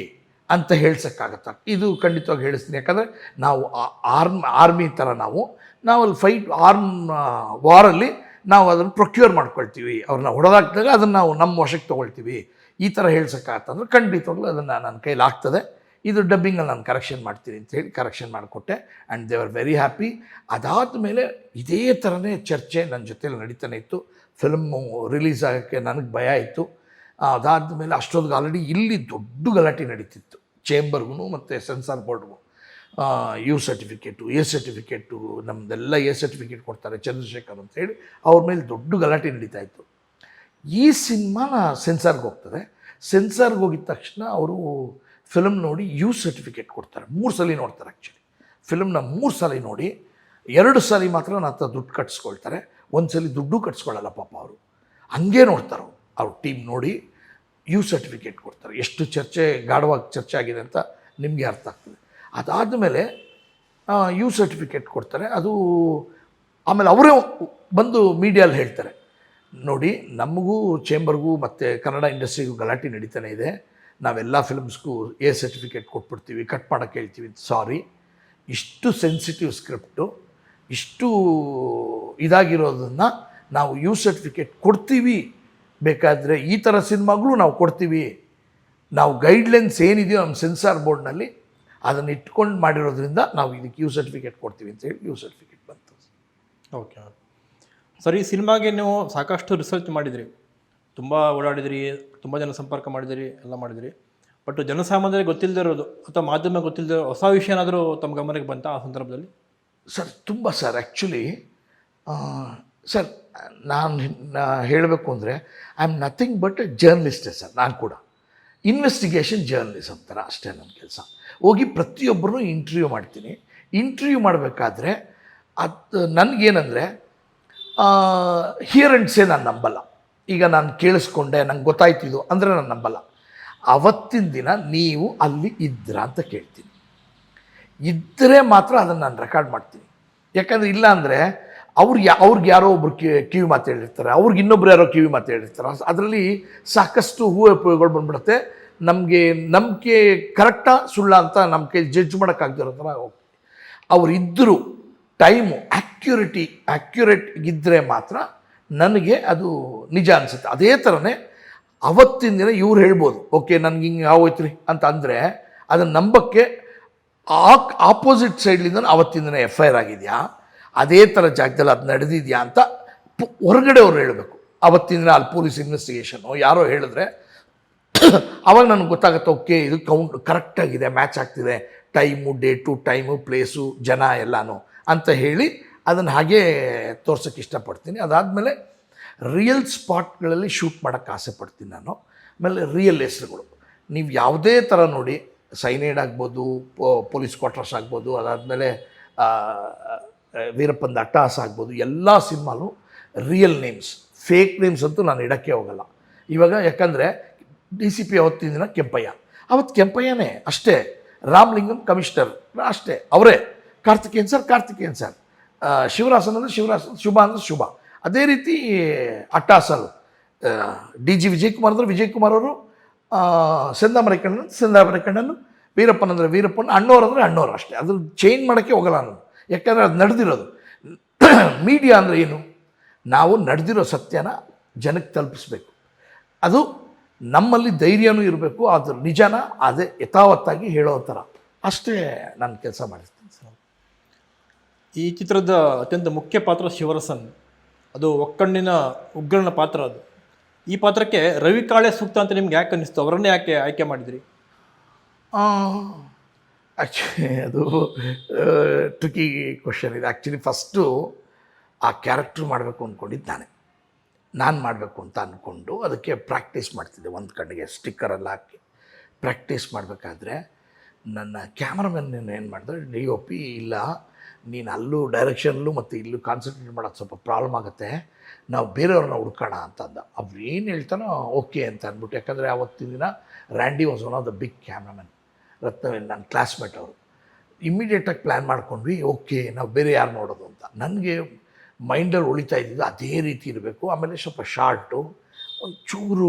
ಅಂತ ಹೇಳ್ಸೋಕ್ಕಾಗತ್ತ. ಇದು ಖಂಡಿತವಾಗಿ ಹೇಳಿಸ್ತೀನಿ. ಯಾಕಂದರೆ ನಾವು ಆರ್ಮಿ ಥರ ನಾವು ಅಲ್ಲಿ ವಾರಲ್ಲಿ ನಾವು ಅದನ್ನು ಪ್ರೊಕ್ಯೂರ್ ಮಾಡ್ಕೊಳ್ತೀವಿ, ಅವ್ರನ್ನ ಹೊಡೆದಾಕ್ದಾಗ ಅದನ್ನು ನಾವು ನಮ್ಮ ವಶಕ್ಕೆ ತೊಗೊಳ್ತೀವಿ. ಈ ಥರ ಹೇಳ್ಸೋಕ್ಕಾಗತ್ತಂದ್ರೆ ಖಂಡಿತವಾಗ್ಲೂ ಅದನ್ನು ನನ್ನ ಕೈಲಿ ಆಗ್ತದೆ. ಇದು ಡಬ್ಬಿಂಗಲ್ಲಿ ನಾನು ಕರೆಕ್ಷನ್ ಮಾಡ್ತೀನಿ ಅಂತ ಹೇಳಿ ಕರೆಕ್ಷನ್ ಮಾಡಿಕೊಟ್ಟೆ. And they are very happy. ಅದಾದಮೇಲೆ ಇದೇ ಥರನೇ ಚರ್ಚೆ ನನ್ನ ಜೊತೆಲಿ ನಡೀತಾನೆ ಇತ್ತು. ಫಿಲ್ಮು ರಿಲೀಸ್ ಆಗೋಕ್ಕೆ ನನಗೆ ಭಯ ಇತ್ತು. ಅದಾದಮೇಲೆ ಅಷ್ಟೊತ್ತಿಗೆ ಆಲ್ರೆಡಿ ಇಲ್ಲಿ ದೊಡ್ಡ ಗಲಾಟೆ ನಡೀತಿತ್ತು, ಚೇಂಬರ್ಗೂ ಮತ್ತು ಸೆನ್ಸಾರ್ ಬೋರ್ಡ್ಗೂ. ಯು ಸರ್ಟಿಫಿಕೇಟು, ಎ ಸರ್ಟಿಫಿಕೇಟು, ನಮ್ಮದೆಲ್ಲ ಎ ಸರ್ಟಿಫಿಕೇಟ್ ಕೊಡ್ತಾರೆ ಚಂದ್ರಶೇಖರ್ ಅಂತ ಹೇಳಿ ಅವ್ರ ಮೇಲೆ ದೊಡ್ಡ ಗಲಾಟೆ ನಡೀತಾ ಇತ್ತು. ಈ ಸಿನಿಮಾ ಸೆನ್ಸಾರ್ಗೆ ಹೋಗ್ತದೆ. ಸೆನ್ಸಾರ್ಗೆ ಹೋಗಿದ ತಕ್ಷಣ ಅವರು ಫಿಲ್ಮ್ ನೋಡಿ ಯು ಸರ್ಟಿಫಿಕೇಟ್ ಕೊಡ್ತಾರೆ. 3 ಸಲ ನೋಡ್ತಾರೆ. ಆ್ಯಕ್ಚುಲಿ ಫಿಲ್ಮ್ನ 3 ಸಲ ನೋಡಿ 2 ಸಲ ಮಾತ್ರ ನನ್ನ ಹತ್ರ ದುಡ್ಡು ಕಟ್ಸ್ಕೊಳ್ತಾರೆ. 1 ಸಲ ದುಡ್ಡು ಕಟ್ಸ್ಕೊಳ್ಳಲ್ಲ ಪಾಪ ಅವರು, ಹಂಗೆ ನೋಡ್ತಾರೆ. ಅವ್ರ ಟೀಮ್ ನೋಡಿ ಯು ಸರ್ಟಿಫಿಕೇಟ್ ಕೊಡ್ತಾರೆ. ಎಷ್ಟು ಗಾಢವಾಗಿ ಚರ್ಚೆ ಆಗಿದೆ ಅಂತ ನಿಮಗೆ ಅರ್ಥ ಆಗ್ತದೆ. ಅದಾದಮೇಲೆ ಯು ಸರ್ಟಿಫಿಕೇಟ್ ಕೊಡ್ತಾರೆ. ಅದು ಆಮೇಲೆ ಅವರೇ ಬಂದು ಮೀಡಿಯಲ್ಲಿ ಹೇಳ್ತಾರೆ, ನೋಡಿ, ನಮಗೂ ಚೇಂಬರ್ಗೂ ಮತ್ತು ಕನ್ನಡ ಇಂಡಸ್ಟ್ರಿಗೂ ಗಲಾಟೆ ನಡೀತಾನೆ ಇದೆ. ನಾವೆಲ್ಲ ಫಿಲ್ಮ್ಸ್ಗೂ ಎ ಸರ್ಟಿಫಿಕೇಟ್ ಕೊಟ್ಬಿಡ್ತೀವಿ, ಕಟ್ ಮಾಡೋಕ್ಕೆ ಹೇಳ್ತೀವಿ. ಸಾರಿ, ಇಷ್ಟು ಸೆನ್ಸಿಟಿವ್ ಸ್ಕ್ರಿಪ್ಟು, ಇಷ್ಟು ಇದಾಗಿರೋದನ್ನು ನಾವು ಯು ಸರ್ಟಿಫಿಕೇಟ್ ಕೊಡ್ತೀವಿ. ಬೇಕಾದರೆ ಈ ಥರ ಸಿನಿಮಾಗಳು ನಾವು ಕೊಡ್ತೀವಿ. ನಾವು ಗೈಡ್ಲೈನ್ಸ್ ಏನಿದೆಯೋ ನಮ್ಮ ಸೆನ್ಸಾರ್ ಬೋರ್ಡ್ನಲ್ಲಿ ಅದನ್ನು ಇಟ್ಕೊಂಡು ಮಾಡಿರೋದ್ರಿಂದ ನಾವು ಇದಕ್ಕೆ ಯು ಸರ್ಟಿಫಿಕೇಟ್ ಕೊಡ್ತೀವಿ ಅಂತೇಳಿ ಯು ಸರ್ಟಿಫಿಕೇಟ್ ಬಂತು. ಓಕೆ ಸರ್, ಈ ಸಿನಿಮಾಗೆ ನೀವು ಸಾಕಷ್ಟು ರಿಸರ್ಚ್ ಮಾಡಿದಿರಿ, ತುಂಬ ಓಡಾಡಿದಿರಿ, ತುಂಬ ಜನ ಸಂಪರ್ಕ ಮಾಡಿದಿರಿ, ಎಲ್ಲ ಮಾಡಿದಿರಿ. ಬಟ್ ಜನಸಾಮಾನ್ಯರಿಗೆ ಗೊತ್ತಿಲ್ಲದೆ ಇರೋದು ಅಥವಾ ಮಾಧ್ಯಮ ಗೊತ್ತಿಲ್ಲದೆ ಇರೋ ಹೊಸ ವಿಷಯ ಏನಾದರೂ ತಮ್ಮ ಗಮನಕ್ಕೆ ಬಂತ ಆ ಸಂದರ್ಭದಲ್ಲಿ? ಸರ್ ತುಂಬ ಸರ್, ಆ್ಯಕ್ಚುಲಿ ಸರ್ ನಾನು ಹೇಳಬೇಕು ಅಂದರೆ I am nothing but a ಜರ್ನಲಿಸ್ಟೇ ಸರ್. ನಾನು ಕೂಡ ಇನ್ವೆಸ್ಟಿಗೇಷನ್ ಜರ್ನಲಿಸಮ್ ಥರ ಅಷ್ಟೇ ನನ್ನ ಕೆಲಸ. ಹೋಗಿ ಪ್ರತಿಯೊಬ್ಬರೂ ಇಂಟರ್ವ್ಯೂ ಮಾಡ್ತೀನಿ. ಇಂಟರ್ವ್ಯೂ ಮಾಡಬೇಕಾದ್ರೆ ಅದು ನನಗೇನೆಂದರೆ ಹಿಯರ್ ಆ್ಯಂಡ್ ಸೇ ನಾನು ನಂಬಲ್ಲ. ಈಗ ನಾನು ಕೇಳಿಸ್ಕೊಂಡೆ, ನಂಗೆ ಗೊತ್ತಾಯ್ತಿದ್ದು ಅಂದರೆ ನಾನು ನಂಬಲ್ಲ. ಅವತ್ತಿನ ದಿನ ನೀವು ಅಲ್ಲಿ ಇದ್ದೀರಾ ಅಂತ ಕೇಳ್ತೀನಿ. ಇದ್ದರೆ ಮಾತ್ರ ಅದನ್ನು ನಾನು ರೆಕಾರ್ಡ್ ಮಾಡ್ತೀನಿ. ಯಾಕಂದರೆ ಇಲ್ಲ ಅಂದರೆ ಅವ್ರಿಗೆ ಯಾರೋ ಒಬ್ರು ಕಿವಿ ಮಾತು ಹೇಳಿರ್ತಾರೆ, ಅವ್ರಿಗೆ ಇನ್ನೊಬ್ರು ಯಾರೋ ಕಿವಿ ಮಾತು ಹೇಳಿರ್ತಾರೆ. ಅದರಲ್ಲಿ ಸಾಕಷ್ಟು ಹೂವುಗಳು ಬಂದ್ಬಿಡುತ್ತೆ. ನಮಗೆ ನಂಬಿಕೆ ಕರೆಕ್ಟಾ ಸುಳ್ಳ ಅಂತ ನಮ್ಮ ಕೈ ಜಡ್ಜ್ ಮಾಡೋಕ್ಕಾಗದಿರೋ ಥರ ಹೋಗ್ತೀವಿ. ಅವರಿದ್ದರೂ ಟೈಮು ಆ್ಯಕ್ಯುರೇಟ್ ಇದ್ದರೆ ಮಾತ್ರ ನನಗೆ ಅದು ನಿಜ ಅನಿಸುತ್ತೆ. ಅದೇ ಥರನೇ ಅವತ್ತಿನ ದಿನ ಇವ್ರು ಹೇಳ್ಬೋದು, ಓಕೆ ನನಗೆ ಹಿಂಗೆ ಆಗೋಯ್ತು ರೀ ಅಂತ ಅಂದರೆ ಅದನ್ನು ನಂಬಕ್ಕೆ ಆಪೋಸಿಟ್ ಸೈಡ್ಲಿಂದ ಅವತ್ತಿನ ದಿನ FIR ಆಗಿದೆಯಾ, ಅದೇ ಥರ ಜಾಗದಲ್ಲಿ ಅದು ನಡೆದಿದೆಯಾ ಅಂತ ಹೊರಗಡೆ ಅವ್ರು ಹೇಳಬೇಕು. ಅವತ್ತಿನ ದಿನ ಅಲ್ಲಿ ಪೊಲೀಸ್ ಇನ್ವೆಸ್ಟಿಗೇಷನು ಯಾರೋ ಹೇಳಿದ್ರೆ ಆವಾಗ ನನಗೆ ಗೊತ್ತಾಗುತ್ತೆ, ಓಕೆ ಇದು ಕೌಂಟ್ ಕರೆಕ್ಟಾಗಿದೆ, ಮ್ಯಾಚ್ ಆಗ್ತಿದೆ, ಟೈಮು, ಡೇಟು, ಟೈಮು, ಪ್ಲೇಸು, ಜನ ಎಲ್ಲನೂ ಅಂತ ಹೇಳಿ ಅದನ್ನು ಹಾಗೇ ತೋರ್ಸೋಕ್ಕೆ ಇಷ್ಟಪಡ್ತೀನಿ. ಅದಾದಮೇಲೆ ರಿಯಲ್ ಸ್ಪಾಟ್ಗಳಲ್ಲಿ ಶೂಟ್ ಮಾಡೋಕ್ಕೆ ಆಸೆ ಪಡ್ತೀನಿ ನಾನು. ಆಮೇಲೆ ರಿಯಲ್ ಹೆಸ್ರುಗಳು ನೀವು ಯಾವುದೇ ಥರ ನೋಡಿ, ಸೈನೈಡ್ ಆಗ್ಬೋದು, ಪೊಲೀಸ್ ಕ್ವಾರ್ಟರ್ಸ್ ಆಗ್ಬೋದು, ಅದಾದಮೇಲೆ ವೀರಪ್ಪಂದ ಅಟ್ಟಹಾಸ ಆಗ್ಬೋದು, ಎಲ್ಲ ಸಿನಿಮಾಲು ರಿಯಲ್ ನೇಮ್ಸ್, ಫೇಕ್ ನೇಮ್ಸ್ ಅಂತೂ ನಾನು ಇಡೋಕ್ಕೆ ಹೋಗಲ್ಲ. ಇವಾಗ ಯಾಕಂದರೆ DCP ಅವತ್ತಿನ ದಿನ ಕೆಂಪಯ್ಯ, ಅವತ್ತು ಕೆಂಪಯ್ಯನೇ ಅಷ್ಟೇ, ರಾಮಲಿಂಗಂ ಕಮಿಷನರ್ ಅಷ್ಟೇ ಅವರೇ, ಕಾರ್ತಿಕೇಯನ್ ಸರ್, ಶಿವರಾಸನ್ ಅಂದರೆ ಶಿವರಾಸನ್, ಶುಭ ಅಂದರೆ ಶುಭ. ಅದೇ ರೀತಿ ಅಟ್ಟಾಸಲು DG ವಿಜಯಕುಮಾರ್ ಅಂದರೆ ವಿಜಯಕುಮಾರ್ ಅವರು, ಸೆಂದಾಮರಕಣ್ಣನು, ವೀರಪ್ಪನ್ ಅಂದರೆ ವೀರಪ್ಪನ್, ಅಣ್ಣವ್ರು ಅಂದರೆ ಅಣ್ಣವ್ರು ಅಷ್ಟೇ. ಅದು ಚೇಂಜ್ ಮಾಡೋಕ್ಕೆ ಹೋಗಲ್ಲ ನಾನು, ಯಾಕಂದರೆ ಅದು ನಡೆದಿರೋದು. ಮೀಡಿಯಾ ಅಂದರೆ ಏನು, ನಾವು ನಡೆದಿರೋ ಸತ್ಯನ ಜನಕ್ಕೆ ತಲುಪಿಸ್ಬೇಕು. ಅದು ನಮ್ಮಲ್ಲಿ ಧೈರ್ಯನೂ ಇರಬೇಕು, ಅದ್ರ ನಿಜನ ಅದೇ ಯಥಾವತ್ತಾಗಿ ಹೇಳೋ ಥರ ಅಷ್ಟೇ ನಾನು ಕೆಲಸ ಮಾಡಿರ್ತೀನಿ ಸರ್. ಈ ಚಿತ್ರದ ಅತ್ಯಂತ ಮುಖ್ಯ ಪಾತ್ರ ಶಿವರಸನ್, ಅದು ಒಕ್ಕಣ್ಣಿನ ಉಗ್ರನ ಪಾತ್ರ. ಅದು ಈ ಪಾತ್ರಕ್ಕೆ ರವಿ ಕಾಳೆ ಸೂಕ್ತ ಅಂತ ನಿಮ್ಗೆ ಯಾಕೆ ಅನ್ನಿಸ್ತು? ಅವರನ್ನೇ ಯಾಕೆ ಆಯ್ಕೆ ಮಾಡಿದ್ರಿ? ಆ್ಯಕ್ಚುಲಿ ಅದು ಟ್ರಿಕಿ ಕ್ವಶನ್ ಇದೆ. ಆ್ಯಕ್ಚುಲಿ ಫಸ್ಟು ಆ ಕ್ಯಾರೆಕ್ಟ್ರ್ ಮಾಡಬೇಕು ಅಂದ್ಕೊಂಡಿದ್ದು ನಾನು ಮಾಡಬೇಕು ಅಂತ ಅಂದ್ಕೊಂಡು ಅದಕ್ಕೆ ಪ್ರಾಕ್ಟೀಸ್ ಮಾಡ್ತಿದ್ದೆ. ಒಂದು ಕಡೆಗೆ ಸ್ಟಿಕ್ಕರೆಲ್ಲ ಹಾಕಿ ಪ್ರಾಕ್ಟೀಸ್ ಮಾಡಬೇಕಾದ್ರೆ ನನ್ನ ಕ್ಯಾಮ್ರಾಮನ್ ಏನು ಮಾಡಿದ್ರೆ, DOP ಇಲ್ಲ ನೀನು ಅಲ್ಲೂ ಡೈರೆಕ್ಷನ್ಲು ಮತ್ತು ಇಲ್ಲೂ ಕಾನ್ಸಂಟ್ರೇಟ್ ಮಾಡೋದು ಸ್ವಲ್ಪ ಪ್ರಾಬ್ಲಮ್ ಆಗುತ್ತೆ, ನಾವು ಬೇರೆಯವ್ರನ್ನ ಹುಡ್ಕೋಣ ಅಂತಂದ. ಅವ್ರು ಏನು ಹೇಳ್ತಾನೋ ಓಕೆ ಅಂತ ಅಂದ್ಬಿಟ್ಟು, ಯಾಕಂದರೆ ಆವತ್ತಿನ ದಿನ Randy was one of the big cameraman, Rathnavel ನನ್ನ ಕ್ಲಾಸ್ಮೇಟ್ ಅವರು. ಇಮ್ಮಿಡಿಯೇಟಾಗಿ ಪ್ಲ್ಯಾನ್ ಮಾಡ್ಕೊಂಡ್ವಿ, ಓಕೆ ನಾವು ಬೇರೆ ಯಾರು ನೋಡೋದು ಅಂತ. ನನಗೆ ಮೈಂಡಲ್ಲಿ ಉಳಿತಾ ಇದ್ದಿದ್ದು ಅದೇ ರೀತಿ ಇರಬೇಕು. ಆಮೇಲೆ ಸ್ವಲ್ಪ ಶಾರ್ಟು, ಒಂದು ಚೂರು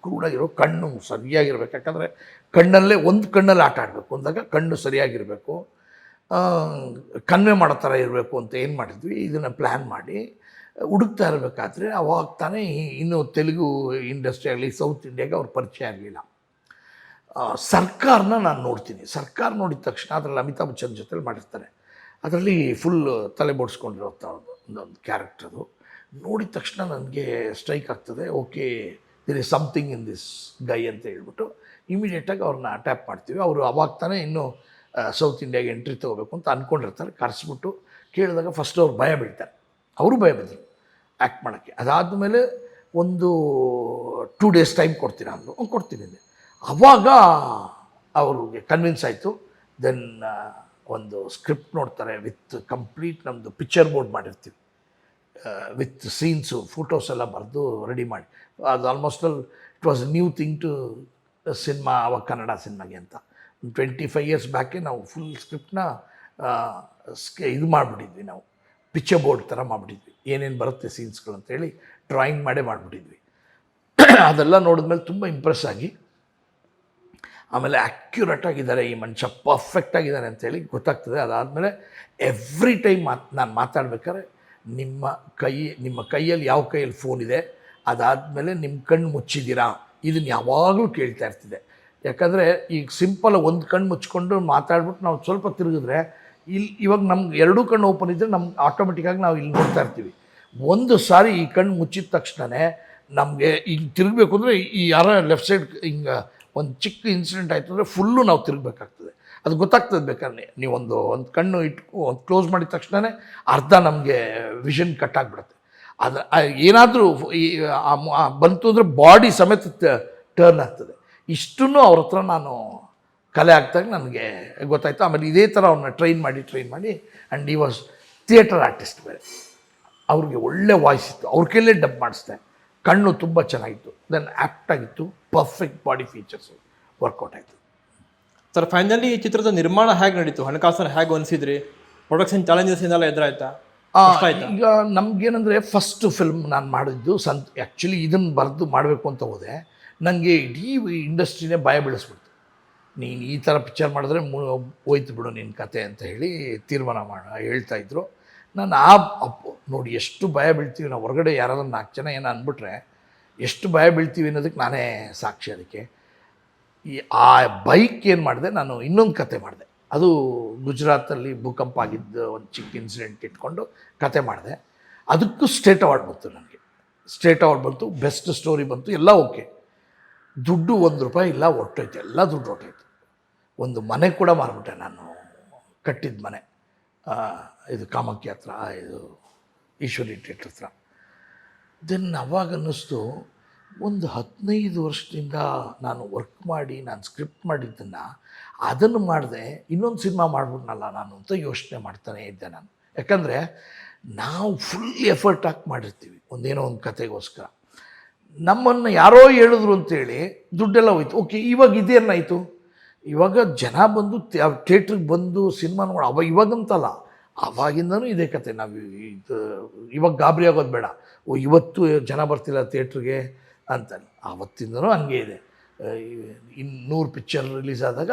ಕ್ರೂಡಾಗಿರೋ ಕಣ್ಣು ಸರಿಯಾಗಿರ್ಬೇಕು, ಯಾಕಂದರೆ ಕಣ್ಣಲ್ಲೇ ಒಂದು ಕಣ್ಣಲ್ಲಿ ಆಟ ಆಡಬೇಕು ಅಂದಾಗ ಕಣ್ಣು ಸರಿಯಾಗಿರಬೇಕು, ಕನ್ವೆ ಮಾಡೋ ಥರ ಇರಬೇಕು ಅಂತ ಏನು ಮಾಡಿದ್ವಿ, ಇದನ್ನು ಪ್ಲ್ಯಾನ್ ಮಾಡಿ ಹುಡುಕ್ತಾ ಇರಬೇಕಾದ್ರೆ ಅವಾಗ ತಾನೇ ಇನ್ನು ತೆಲುಗು ಇಂಡಸ್ಟ್ರಿ ಆಗಲಿ ಸೌತ್ ಇಂಡಿಯಾಗೆ ಅವ್ರ ಪರಿಚಯ ಆಗಲಿಲ್ಲ. ಸರ್ಕಾರನ ನಾನು ನೋಡ್ತೀನಿ. ಸರ್ಕಾರ ನೋಡಿದ ತಕ್ಷಣ ಅದರಲ್ಲಿ ಅಮಿತಾಬ್ ಬಚ್ಚನ್ ಜೊತೆಲಿ ಮಾಡಿರ್ತಾರೆ, ಅದರಲ್ಲಿ ಫುಲ್ ತಲೆ ಬೋಡ್ಸ್ಕೊಂಡಿರೋ ಒಂದು ಕ್ಯಾರೆಕ್ಟರ್. ನೋಡಿದ ತಕ್ಷಣ ನನಗೆ ಸ್ಟ್ರೈಕ್ ಆಗ್ತದೆ, okay there is something in this guy ಅಂತ ಹೇಳ್ಬಿಟ್ಟು ಇಮಿಡಿಯೇಟಾಗಿ ಅವ್ರನ್ನ ಟ್ಯಾಪ್ ಮಾಡ್ತೀವಿ. ಅವರು ಅವಾಗ ತಾನೇ ಇನ್ನೂ ಸೌತ್ ಇಂಡಿಯಾಗೆ ಎಂಟ್ರಿ ತೊಗೋಬೇಕು ಅಂತ ಅಂದ್ಕೊಂಡಿರ್ತಾರೆ. ಕರೆಸ್ಬಿಟ್ಟು ಕೇಳಿದಾಗ ಫಸ್ಟ್ ಅವ್ರು ಭಯ ಬೀಳ್ತಾರೆ, ಅವರು ಭಯ ಬಿದ್ದರು ಆ್ಯಕ್ಟ್ ಮಾಡೋಕ್ಕೆ. ಅದಾದಮೇಲೆ ಒಂದು 2 days ಟೈಮ್ ಕೊಡ್ತೀರಾ ಅಂದರು, ಕೊಡ್ತೀನಿ ಅಂದೆ. ಆವಾಗ ಅವ್ರಿಗೆ ಕನ್ವಿನ್ಸ್ ಆಯಿತು. ದೆನ್ ಒಂದು ಸ್ಕ್ರಿಪ್ಟ್ ನೋಡ್ತಾರೆ ವಿತ್ ಕಂಪ್ಲೀಟ್ ನಮ್ಮದು ಪಿಕ್ಚರ್ ಬೋರ್ಡ್ ಮಾಡಿರ್ತೀವಿ, ವಿತ್ ಸೀನ್ಸು ಫೋಟೋಸ್ ಎಲ್ಲ ಬರೆದು ರೆಡಿ ಮಾಡಿ. ಅದು almost it was new thing to cinema, ಅವಾಗ ಕನ್ನಡ ಸಿನಿಮಾಗೆ ಅಂತ. 25 years ಬ್ಯಾಕೆ ನಾವು ಫುಲ್ ಸ್ಕ್ರಿಪ್ಟ್ನ ಇದು ಮಾಡಿಬಿಟ್ಟಿದ್ವಿ ನಾವು, ಪಿಕ್ಚರ್ ಬೋರ್ಡ್ ಥರ ಮಾಡಿಬಿಟ್ಟಿದ್ವಿ, ಏನೇನು ಬರುತ್ತೆ ಸೀನ್ಸ್ಗಳು ಅಂತೇಳಿ ಡ್ರಾಯಿಂಗ್ ಮಾಡೇ ಮಾಡಿಬಿಟ್ಟಿದ್ವಿ. ಅದೆಲ್ಲ ನೋಡಿದ್ಮೇಲೆ ತುಂಬ ಇಂಪ್ರೆಸ್ ಆಗಿ, ಆಮೇಲೆ ಆ್ಯಕ್ಯುರೇಟ್ ಆಗಿದ್ದಾರೆ ಈ ಮನುಷ್ಯ, ಪರ್ಫೆಕ್ಟ್ ಆಗಿದ್ದಾನೆ ಅಂತೇಳಿ ಗೊತ್ತಾಗ್ತದೆ. ಅದಾದಮೇಲೆ ಎವ್ರಿ ಟೈಮ್ ನಾನು ಮಾತಾಡ್ಬೇಕಾದ್ರೆ ನಿಮ್ಮ ಕೈಯಲ್ಲಿ ಯಾವ ಕೈಯಲ್ಲಿ ಫೋನ್ ಇದೆ, ಅದಾದಮೇಲೆ ನಿಮ್ಮ ಕಣ್ಣು ಮುಚ್ಚಿದ್ದೀರಾ, ಇದನ್ನು ಯಾವಾಗಲೂ ಕೇಳ್ತಾ ಇರ್ತಿದೆ. ಯಾಕಂದರೆ ಈಗ ಸಿಂಪಲ್ ಒಂದು ಕಣ್ಣು ಮುಚ್ಕೊಂಡು ಮಾತಾಡ್ಬಿಟ್ಟು ನಾವು ಸ್ವಲ್ಪ ತಿರುಗಿದ್ರೆ ಇವಾಗ ನಮ್ಗೆ ಎರಡೂ ಕಣ್ಣು ಓಪನ್ ಇದ್ದರೆ ನಮ್ಗೆ ಆಟೋಮೆಟಿಕ್ಕಾಗಿ ನಾವು ಇಲ್ಲಿ ನೋಡ್ತಾ ಇರ್ತೀವಿ. ಒಂದು ಸಾರಿ ಈ ಕಣ್ಣು ಮುಚ್ಚಿದ ತಕ್ಷಣವೇ ನಮಗೆ ಹಿಂಗೆ ತಿರುಗಬೇಕು ಅಂದರೆ ಈ ಯಾರ ಲೆಫ್ಟ್ ಸೈಡ್ ಹಿಂಗೆ ಒಂದು ಚಿಕ್ಕ ಇನ್ಸಿಡೆಂಟ್ ಆಯಿತು ಅಂದರೆ ಫುಲ್ಲು ನಾವು ತಿರುಗಬೇಕಾಗ್ತದೆ. ಅದು ಗೊತ್ತಾಗ್ತದೆ. ಬೇಕಾದ್ರೆ ನೀವು ಒಂದು ಕಣ್ಣು ಕ್ಲೋಸ್ ಮಾಡಿದ ತಕ್ಷಣವೇ ಅರ್ಧ ನಮಗೆ ವಿಷನ್ ಕಟ್ ಆಗಿಬಿಡುತ್ತೆ. ಅದು ಏನಾದರೂ ಬಂತು ಅಂದರೆ ಬಾಡಿ ಸಮೇತ ಟರ್ನ್ ಆಗ್ತದೆ. ಇಷ್ಟನ್ನು ಅವ್ರ ಹತ್ರ ನಾನು ಕಲೆ ಆಗ್ತಾಗ ನನಗೆ ಗೊತ್ತಾಯಿತು. ಆಮೇಲೆ ಇದೇ ಥರ ಅವ್ರನ್ನ ಟ್ರೈನ್ ಮಾಡಿ ಆ್ಯಂಡ್ ಈ ವಾಸ್ ಥಿಯೇಟರ್ ಆರ್ಟಿಸ್ಟ್ ಬೇರೆ. ಅವ್ರಿಗೆ ಒಳ್ಳೆ ವಾಯ್ಸ್ ಇತ್ತು, ಅವ್ರ ಕೈಲೇ ಡಬ್ ಮಾಡಿಸ್ದೆ. ಕಣ್ಣು ತುಂಬ ಚೆನ್ನಾಗಿತ್ತು, ದೆನ್ ಆ್ಯಪ್ಟ್ ಆಗಿತ್ತು, ಪರ್ಫೆಕ್ಟ್ ಬಾಡಿ ಫೀಚರ್ಸು ವರ್ಕೌಟ್ ಆಯಿತು. ಸರ್, ಫೈನಲಿ ಈ ಚಿತ್ರದ ನಿರ್ಮಾಣ ಹೇಗೆ ನಡೀತು? ಹಣಕಾಸನ್ನು ಹೇಗೆ ಅನಿಸಿದ್ರಿ? ಪ್ರೊಡಕ್ಷನ್ ಚಾಲೆಂಜಸ್ ಏನೆಲ್ಲ ಎದುರಾಯ್ತಾ? ಈಗ ನಮಗೇನೆಂದರೆ ಫಸ್ಟ್ ಫಿಲ್ಮ್ ನಾನು ಮಾಡಿದ್ದು ಆ್ಯಕ್ಚುಲಿ ಇದನ್ನು ಬರೆದು ಮಾಡಬೇಕು ಅಂತ ಹೋದೆ. ನನಗೆ ಇಡೀ ಇಂಡಸ್ಟ್ರಿನೇ ಭಯ ಬೀಳಿಸ್ಬಿಡ್ತು. ನೀನು ಈ ಥರ ಪಿಕ್ಚರ್ ಮಾಡಿದ್ರೆ ಹೋಯ್ತು ಬಿಡು ನಿನ್ನ ಕತೆ ಅಂತ ಹೇಳಿ ತೀರ್ಮಾನ ಹೇಳ್ತಾಯಿದ್ರು. ನಾನು ನೋಡಿ ಎಷ್ಟು ಭಯ ಬೀಳ್ತೀವಿ ನಾವು ಹೊರಗಡೆ. ಯಾರಾದ್ರೂ 4 ಜನ ಏನೋ ಅಂದ್ಬಿಟ್ರೆ ಎಷ್ಟು ಭಯ ಬೀಳ್ತೀವಿ ಅನ್ನೋದಕ್ಕೆ ನಾನೇ ಸಾಕ್ಷಿ. ಅದಕ್ಕೆ ಆ ಬೈಕ್ ಏನು ಮಾಡಿದೆ, ನಾನು ಇನ್ನೊಂದು ಕತೆ ಮಾಡಿದೆ. ಅದು ಗುಜರಾತಲ್ಲಿ ಭೂಕಂಪ ಆಗಿದ್ದ ಒಂದು ಚಿಕ್ಕ ಇನ್ಸಿಡೆಂಟ್ ಇಟ್ಕೊಂಡು ಕತೆ ಮಾಡಿದೆ. ಅದಕ್ಕೂ ಸ್ಟೇಟ್ ಅವಾರ್ಡ್ ಬಂತು ನನಗೆ. ಸ್ಟೇಟ್ ಅವಾರ್ಡ್ ಬಂತು, ಬೆಸ್ಟ್ ಸ್ಟೋರಿ ಬಂತು, ಎಲ್ಲ ಓಕೆ. ದುಡ್ಡು ₹1 ಇಲ್ಲ, ಹೊಟ್ಟೋಯ್ತು, ಎಲ್ಲ ದುಡ್ಡು ಹೊಟ್ಟೋಯ್ತು. ಒಂದು ಮನೆ ಕೂಡ ಮಾರ್ಬಿಟ್ಟೆ ನಾನು, ಕಟ್ಟಿದ ಮನೆ. ಇದು ಕಾಮಾಖ್ಯ ಹತ್ರ, ಇದು ಈಶ್ವರಿ ಥಿಯೇಟ್ರ್ ಹತ್ರ. ದೆನ್ ಅವಾಗ ಅನ್ನಿಸ್ತು, ಒಂದು 15 ವರ್ಷದಿಂದ ನಾನು ವರ್ಕ್ ಮಾಡಿ ನಾನು ಸ್ಕ್ರಿಪ್ಟ್ ಮಾಡಿದ್ದನ್ನು ಅದನ್ನು ಮಾಡಿದೆ, ಇನ್ನೊಂದು ಸಿನಿಮಾ ಮಾಡ್ಬಿಟ್ನಲ್ಲ ನಾನು ಅಂತ ಯೋಚನೆ ಮಾಡ್ತಾನೇ ಇದ್ದೆ ನಾನು. ಯಾಕಂದರೆ ನಾವು ಫುಲ್ ಎಫರ್ಟ್ ಹಾಕಿ ಮಾಡಿರ್ತೀವಿ ಒಂದೇನೋ ಒಂದು ಕತೆಗೋಸ್ಕರ. ನಮ್ಮನ್ನು ಯಾರೋ ಹೇಳಿದ್ರು ಅಂತೇಳಿ ದುಡ್ಡೆಲ್ಲ ಹೋಯ್ತು. ಓಕೆ, ಇವಾಗ ಇದೇನಾಯಿತು? ಇವಾಗ ಜನ ಬಂದು ಥಿಯೇಟ್ರಿಗೆ ಬಂದು ಸಿನಿಮಾ ನೋಡಿ, ಇವಾಗಂತಲ್ಲ, ಆವಾಗಿಂದನೂ ಇದೇ ಕತೆ. ನಾವು ಇವಾಗ ಗಾಬರಿ ಆಗೋದು ಬೇಡ, ಇವತ್ತು ಜನ ಬರ್ತಿಲ್ಲ ಥಿಯೇಟ್ರಿಗೆ ಅಂತ. ಆವತ್ತಿಂದನೂ ಹಂಗೆ ಇದೆ. 100 ಪಿಕ್ಚರ್ ರಿಲೀಸ್ ಆದಾಗ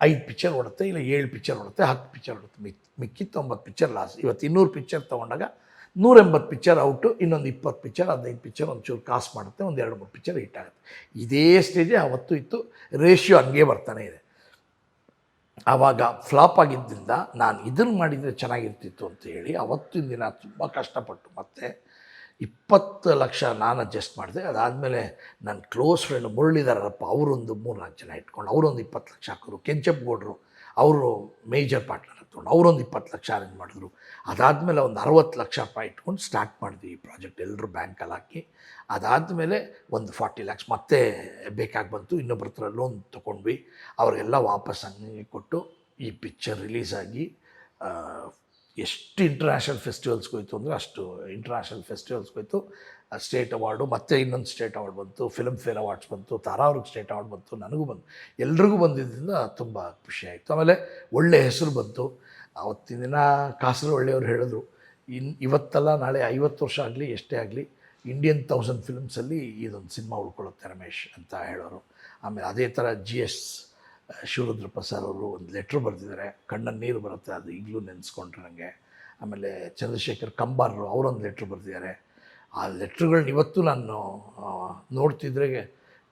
5 ಪಿಕ್ಚರ್ ಓಡುತ್ತೆ, ಇಲ್ಲ 7 ಪಿಕ್ಚರ್ ಓಡುತ್ತೆ, 10 ಪಿಕ್ಚರ್ ಓಡುತ್ತೆ, ಮಿಕ್ಕಿ 90 ಪಿಕ್ಚರ್ ಲಾಸ್. ಇವತ್ತು 200 ಪಿಕ್ಚರ್ ತೊಗೊಂಡಾಗ 180 ಪಿಕ್ಚರ್ ಔಟು, ಇನ್ನೊಂದು 20 ಪಿಕ್ಚರ್ 15 ಪಿಕ್ಚರ್ ಒಂಚೂರು ಕಾಸು ಮಾಡುತ್ತೆ, ಒಂದು 2-3 ಪಿಕ್ಚರ್ ಹಿಟ್ ಆಗುತ್ತೆ. ಇದೇ ಸ್ಟೇಜೇ ಅವತ್ತು ಇತ್ತು, ರೇಷಿಯೋ ಹಂಗೆ ಬರ್ತಾನೆ ಇದೆ. ಆವಾಗ ಫ್ಲಾಪ್ ಆಗಿದ್ದರಿಂದ ನಾನು ಇದನ್ನು ಮಾಡಿದರೆ ಚೆನ್ನಾಗಿರ್ತಿತ್ತು ಅಂತ ಹೇಳಿ ಅವತ್ತಿನ ದಿನ ತುಂಬ ಕಷ್ಟಪಟ್ಟು ಮತ್ತೆ 20 ಲಕ್ಷ ನಾನು ಅಡ್ಜಸ್ಟ್ ಮಾಡಿದೆ. ಅದಾದಮೇಲೆ ನನ್ನ ಕ್ಲೋಸ್ ಫ್ರೆಂಡ್ ಮುರಳೀಧರಪ್ಪ ಅವರೊಂದು 3-4 ಜನ ಇಟ್ಕೊಂಡು ಅವರೊಂದು 20 ಲಕ್ಷ ಹಾಕಿದ್ರು. ಕೆಂಚಪ್ಪಗೌಡರು ಅವರು ಮೇಜರ್ ಪಾರ್ಟ್ನರ್ ಹತ್ಕೊಂಡು ಅವರೊಂದು 20 ಲಕ್ಷ ಅರೇಂಜ್ ಮಾಡಿದ್ರು. ಅದಾದಮೇಲೆ ಒಂದು 60 ಲಕ್ಷ ರೂಪಾಯಿ ಇಟ್ಕೊಂಡು ಸ್ಟಾರ್ಟ್ ಮಾಡಿದ್ವಿ ಈ ಪ್ರಾಜೆಕ್ಟ್, ಎಲ್ಲರೂ ಬ್ಯಾಂಕಲ್ಲಿ ಹಾಕಿ. ಅದಾದಮೇಲೆ ಒಂದು 40 ಲ್ಯಾಕ್ಸ್ ಮತ್ತೆ ಬೇಕಾಗಿ ಬಂತು, ಇನ್ನೊಬ್ಬರ ಹತ್ರ ಲೋನ್ ತೊಗೊಂಡ್ವಿ. ಅವರಿಗೆಲ್ಲ ವಾಪಸ್ ಹಂಗೆ ಕೊಟ್ಟು ಈ ಪಿಕ್ಚರ್ ರಿಲೀಸ್ ಆಗಿ ಎಷ್ಟು ಇಂಟರ್ನ್ಯಾಷನಲ್ ಫೆಸ್ಟಿವಲ್ಸ್ಗೆ ಹೋಯ್ತು ಅಂದರೆ ಅಷ್ಟು ಇಂಟರ್ನ್ಯಾಷನಲ್ ಫೆಸ್ಟಿವಲ್ಸ್ಗೆ ಹೋಯ್ತು. ಸ್ಟೇಟ್ ಅವಾರ್ಡು, ಮತ್ತು ಇನ್ನೊಂದು ಸ್ಟೇಟ್ ಅವಾರ್ಡ್ ಬಂತು, ಫಿಲ್ಮ್ ಫೇರ್ ಅವಾರ್ಡ್ಸ್ ಬಂತು, ತಾರಾ ಅವ್ರಿಗೆ ಸ್ಟೇಟ್ ಅವಾರ್ಡ್ ಬಂತು, ನನಗೂ ಬಂತು, ಎಲ್ರಿಗೂ ಬಂದಿದ್ದರಿಂದ ತುಂಬ ಖುಷಿ ಆಯಿತು. ಆಮೇಲೆ ಒಳ್ಳೆಯ ಹೆಸರು ಬಂತು. ಆವತ್ತಿನ ದಿನ ಕಾಸರು ಒಳ್ಳೆಯವರು ಹೇಳಿದ್ರು, ಇವತ್ತಲ್ಲ ನಾಳೆ 50 ವರ್ಷ ಆಗಲಿ ಎಷ್ಟೇ ಆಗಲಿ ಇಂಡಿಯನ್ 1000 ಫಿಲ್ಮ್ಸಲ್ಲಿ ಇದೊಂದು ಸಿನಿಮಾ ಉಳ್ಕೊಳ್ಳುತ್ತೆ ರಮೇಶ್ ಅಂತ ಹೇಳೋರು. ಆಮೇಲೆ ಅದೇ ಥರ GS ಶಿವರುದ್ರಪ್ಪ ಸರ್ ಅವರು ಒಂದು ಲೆಟ್ರ್ ಬರೆದಿದ್ದಾರೆ, ಕಣ್ಣಲ್ಲಿ ನೀರು ಬರುತ್ತೆ, ಅದು ಈಗಲೂ ನೆನೆಸ್ಕೊಂಡ್ರೆ ನನಗೆ. ಆಮೇಲೆ ಚಂದ್ರಶೇಖರ್ ಕಂಬಾರರು ಅವರೊಂದು ಲೆಟ್ರ್ ಬರೆದಿದ್ದಾರೆ. ಆ ಲೆಟ್ರುಗಳನ್ನ ಇವತ್ತು ನಾನು ನೋಡ್ತಿದ್ರೆ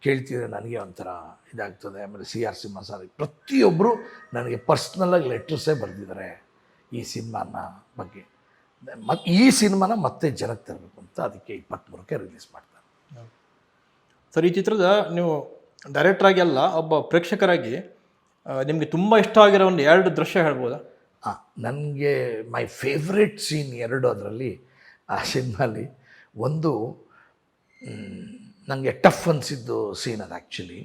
ಕೇಳ್ತಿದ್ರೆ ನನಗೆ ಒಂಥರ ಇದಾಗ್ತದೆ. ಆಮೇಲೆ CR ಸಿಂಹ ಸರ್ ಪ್ರತಿಯೊಬ್ಬರು ನನಗೆ ಪರ್ಸ್ನಲಾಗಿ ಲೆಟ್ರಸ್ಸೇ ಬರೆದಿದ್ದಾರೆ ಈ ಸಿನಿಮಾನ ಬಗ್ಗೆ. ಮತ್ತು ಈ ಸಿನಿಮಾನ ಮತ್ತೆ ಜನಕ್ಕೆ ತರಬೇಕು ಅಂತ ಅದಕ್ಕೆ 23ಕ್ಕೆ ರಿಲೀಸ್ ಮಾಡ್ತಾರೆ. ಸರ್, ಈ ಚಿತ್ರದ ನೀವು ಡೈರೆಕ್ಟ್ರಾಗಿ ಅಲ್ಲ, ಒಬ್ಬ ಪ್ರೇಕ್ಷಕರಾಗಿ ನಿಮಗೆ ತುಂಬ ಇಷ್ಟ ಆಗಿರೋ ಒಂದು 2 ದೃಶ್ಯ ಹೇಳ್ಬೋದಾ? ನನಗೆ ಮೈ ಫೇವ್ರೆಟ್ ಸೀನ್ 2 ಅದರಲ್ಲಿ ಆ ಸಿನಿಮಾಲಿ. ಒಂದು ನನಗೆ ಟಫ್ ಅನಿಸಿದ್ದು ಸೀನ್ ಅದು ಆ್ಯಕ್ಚುಲಿ.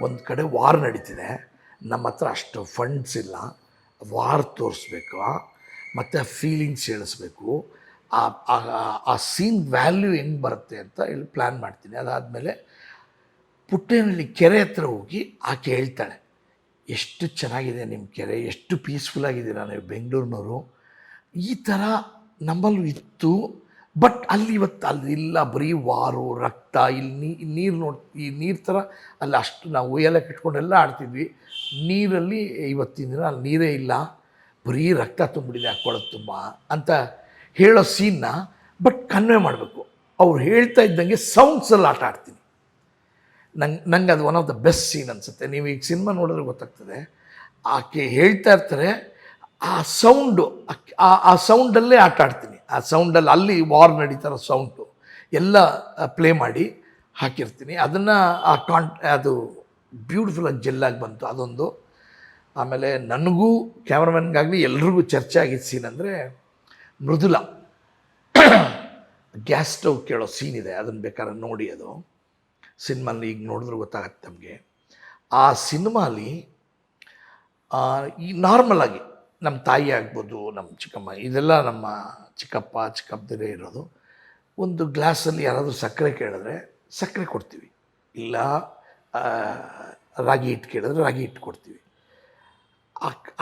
ಒಂದು ಕಡೆ ವಾರ್ ನಡೀತಿದೆ, ನಮ್ಮ ಹತ್ರ ಅಷ್ಟು ಫಂಡ್ಸ್ ಇಲ್ಲ, ವಾರ್ ತೋರಿಸ್ಬೇಕು ಮತ್ತು ಆ ಫೀಲಿಂಗ್ಸ್ ಹೇಳಿಸ್ಬೇಕು. ಆ ಸೀನ್ ವ್ಯಾಲ್ಯೂ ಹೆಂಗೆ ಬರುತ್ತೆ ಅಂತ ಹೇಳಿ ಪ್ಲ್ಯಾನ್ ಮಾಡ್ತೀನಿ. ಅದಾದಮೇಲೆ ಪುಟ್ಟೇನಹಳ್ಳಿ ಕೆರೆ ಹತ್ರ ಹೋಗಿ ಆಕೆ ಹೇಳ್ತಾಳೆ, ಎಷ್ಟು ಚೆನ್ನಾಗಿದೆ ನಿಮ್ಮ ಕೆರೆ, ಎಷ್ಟು ಪೀಸ್ಫುಲ್ಲಾಗಿದ್ದೀರಾ ನೀವು ಬೆಂಗಳೂರಿನವರು, ಈ ಥರ ನಮ್ಮಲ್ಲೂ ಇತ್ತು. ಬಟ್ ಅಲ್ಲಿ ಇವತ್ತು ಅಲ್ಲಿ ಇಲ್ಲ, ಬರೀ ವಾರು ರಕ್ತ. ಇಲ್ಲಿ ನೀರು ಈ ನೀರು ಥರ ಅಲ್ಲಿ ಅಷ್ಟು ನಾವು ಉಯ್ಯಾಲೆಕ್ಕೆ ಇಟ್ಕೊಂಡೆಲ್ಲ ಆಡ್ತಿದ್ವಿ. ನೀರಲ್ಲಿ ಇವತ್ತಿನ ದಿನ ಅಲ್ಲಿ ನೀರೇ ಇಲ್ಲ, ಬರೀ ರಕ್ತ ತುಂಬಿಡಿದೆ ಆ ಕೊಳದ ತುಂಬ ಅಂತ ಹೇಳೋ ಸೀನ್ನ ಬಟ್ ಕನ್ವೆ ಮಾಡಬೇಕು. ಅವ್ರು ಹೇಳ್ತಾ ಇದ್ದಂಗೆ ಸೌಂಡ್ಸಲ್ಲಿ ಆಟ ಆಡ್ತೀನಿ. ನಂಗೆ ಅದು one of the best scene ಅನಿಸುತ್ತೆ. ನೀವು ಈಗ ಸಿನಿಮಾ ನೋಡಿದ್ರೆ ಗೊತ್ತಾಗ್ತದೆ, ಆಕೆ ಹೇಳ್ತಾ ಇರ್ತಾರೆ, ಆ ಸೌಂಡು ಆ ಸೌಂಡಲ್ಲೇ ಆಟ ಆಡ್ತೀನಿ. ಆ ಸೌಂಡಲ್ಲಿ ಅಲ್ಲಿ ವಾರ್ ನಡೀತಾರೋ ಸೌಂಡು ಎಲ್ಲ ಪ್ಲೇ ಮಾಡಿ ಹಾಕಿರ್ತೀನಿ. ಅದನ್ನು ಅದು ಬ್ಯೂಟಿಫುಲ್ಲಾಗಿ ಜೆಲ್ಲಾಗಿ ಬಂತು ಅದೊಂದು. ಆಮೇಲೆ ನನಗೂ ಕ್ಯಾಮ್ರಾಮನ್ಗಾಗಲಿ ಎಲ್ರಿಗೂ ಚರ್ಚೆ ಆಗಿದ್ದ ಸೀನ್ ಅಂದರೆ ಮೃದುಲಾ ಗ್ಯಾಸ್ ಸ್ಟವ್ ಕೇಳೋ ಸೀನ್ ಇದೆ. ಅದನ್ನು ಬೇಕಾದ್ರೆ ನೋಡಿ, ಅದು ಸಿನಿಮಾಲಿ ಈಗ ನೋಡಿದ್ರೆ ಗೊತ್ತಾಗತ್ತೆ ನಮಗೆ. ಆ ಸಿನಿಮಾಲಿ ಈ ನಾರ್ಮಲಾಗಿ ನಮ್ಮ ತಾಯಿ ಆಗ್ಬೋದು, ನಮ್ಮ ಚಿಕ್ಕಮ್ಮ, ಇದೆಲ್ಲ ನಮ್ಮ ಚಿಕ್ಕಪ್ಪ ಚಿಕ್ಕಪ್ಪದಿರೇ ಇರೋದು. ಒಂದು ಗ್ಲಾಸಲ್ಲಿ ಯಾರಾದರೂ ಸಕ್ಕರೆ ಕೇಳಿದ್ರೆ ಸಕ್ಕರೆ ಕೊಡ್ತೀವಿ, ಇಲ್ಲ ರಾಗಿ ಹಿಟ್ಟು ಕೇಳಿದ್ರೆ ರಾಗಿ ಹಿಟ್ಟು ಕೊಡ್ತೀವಿ.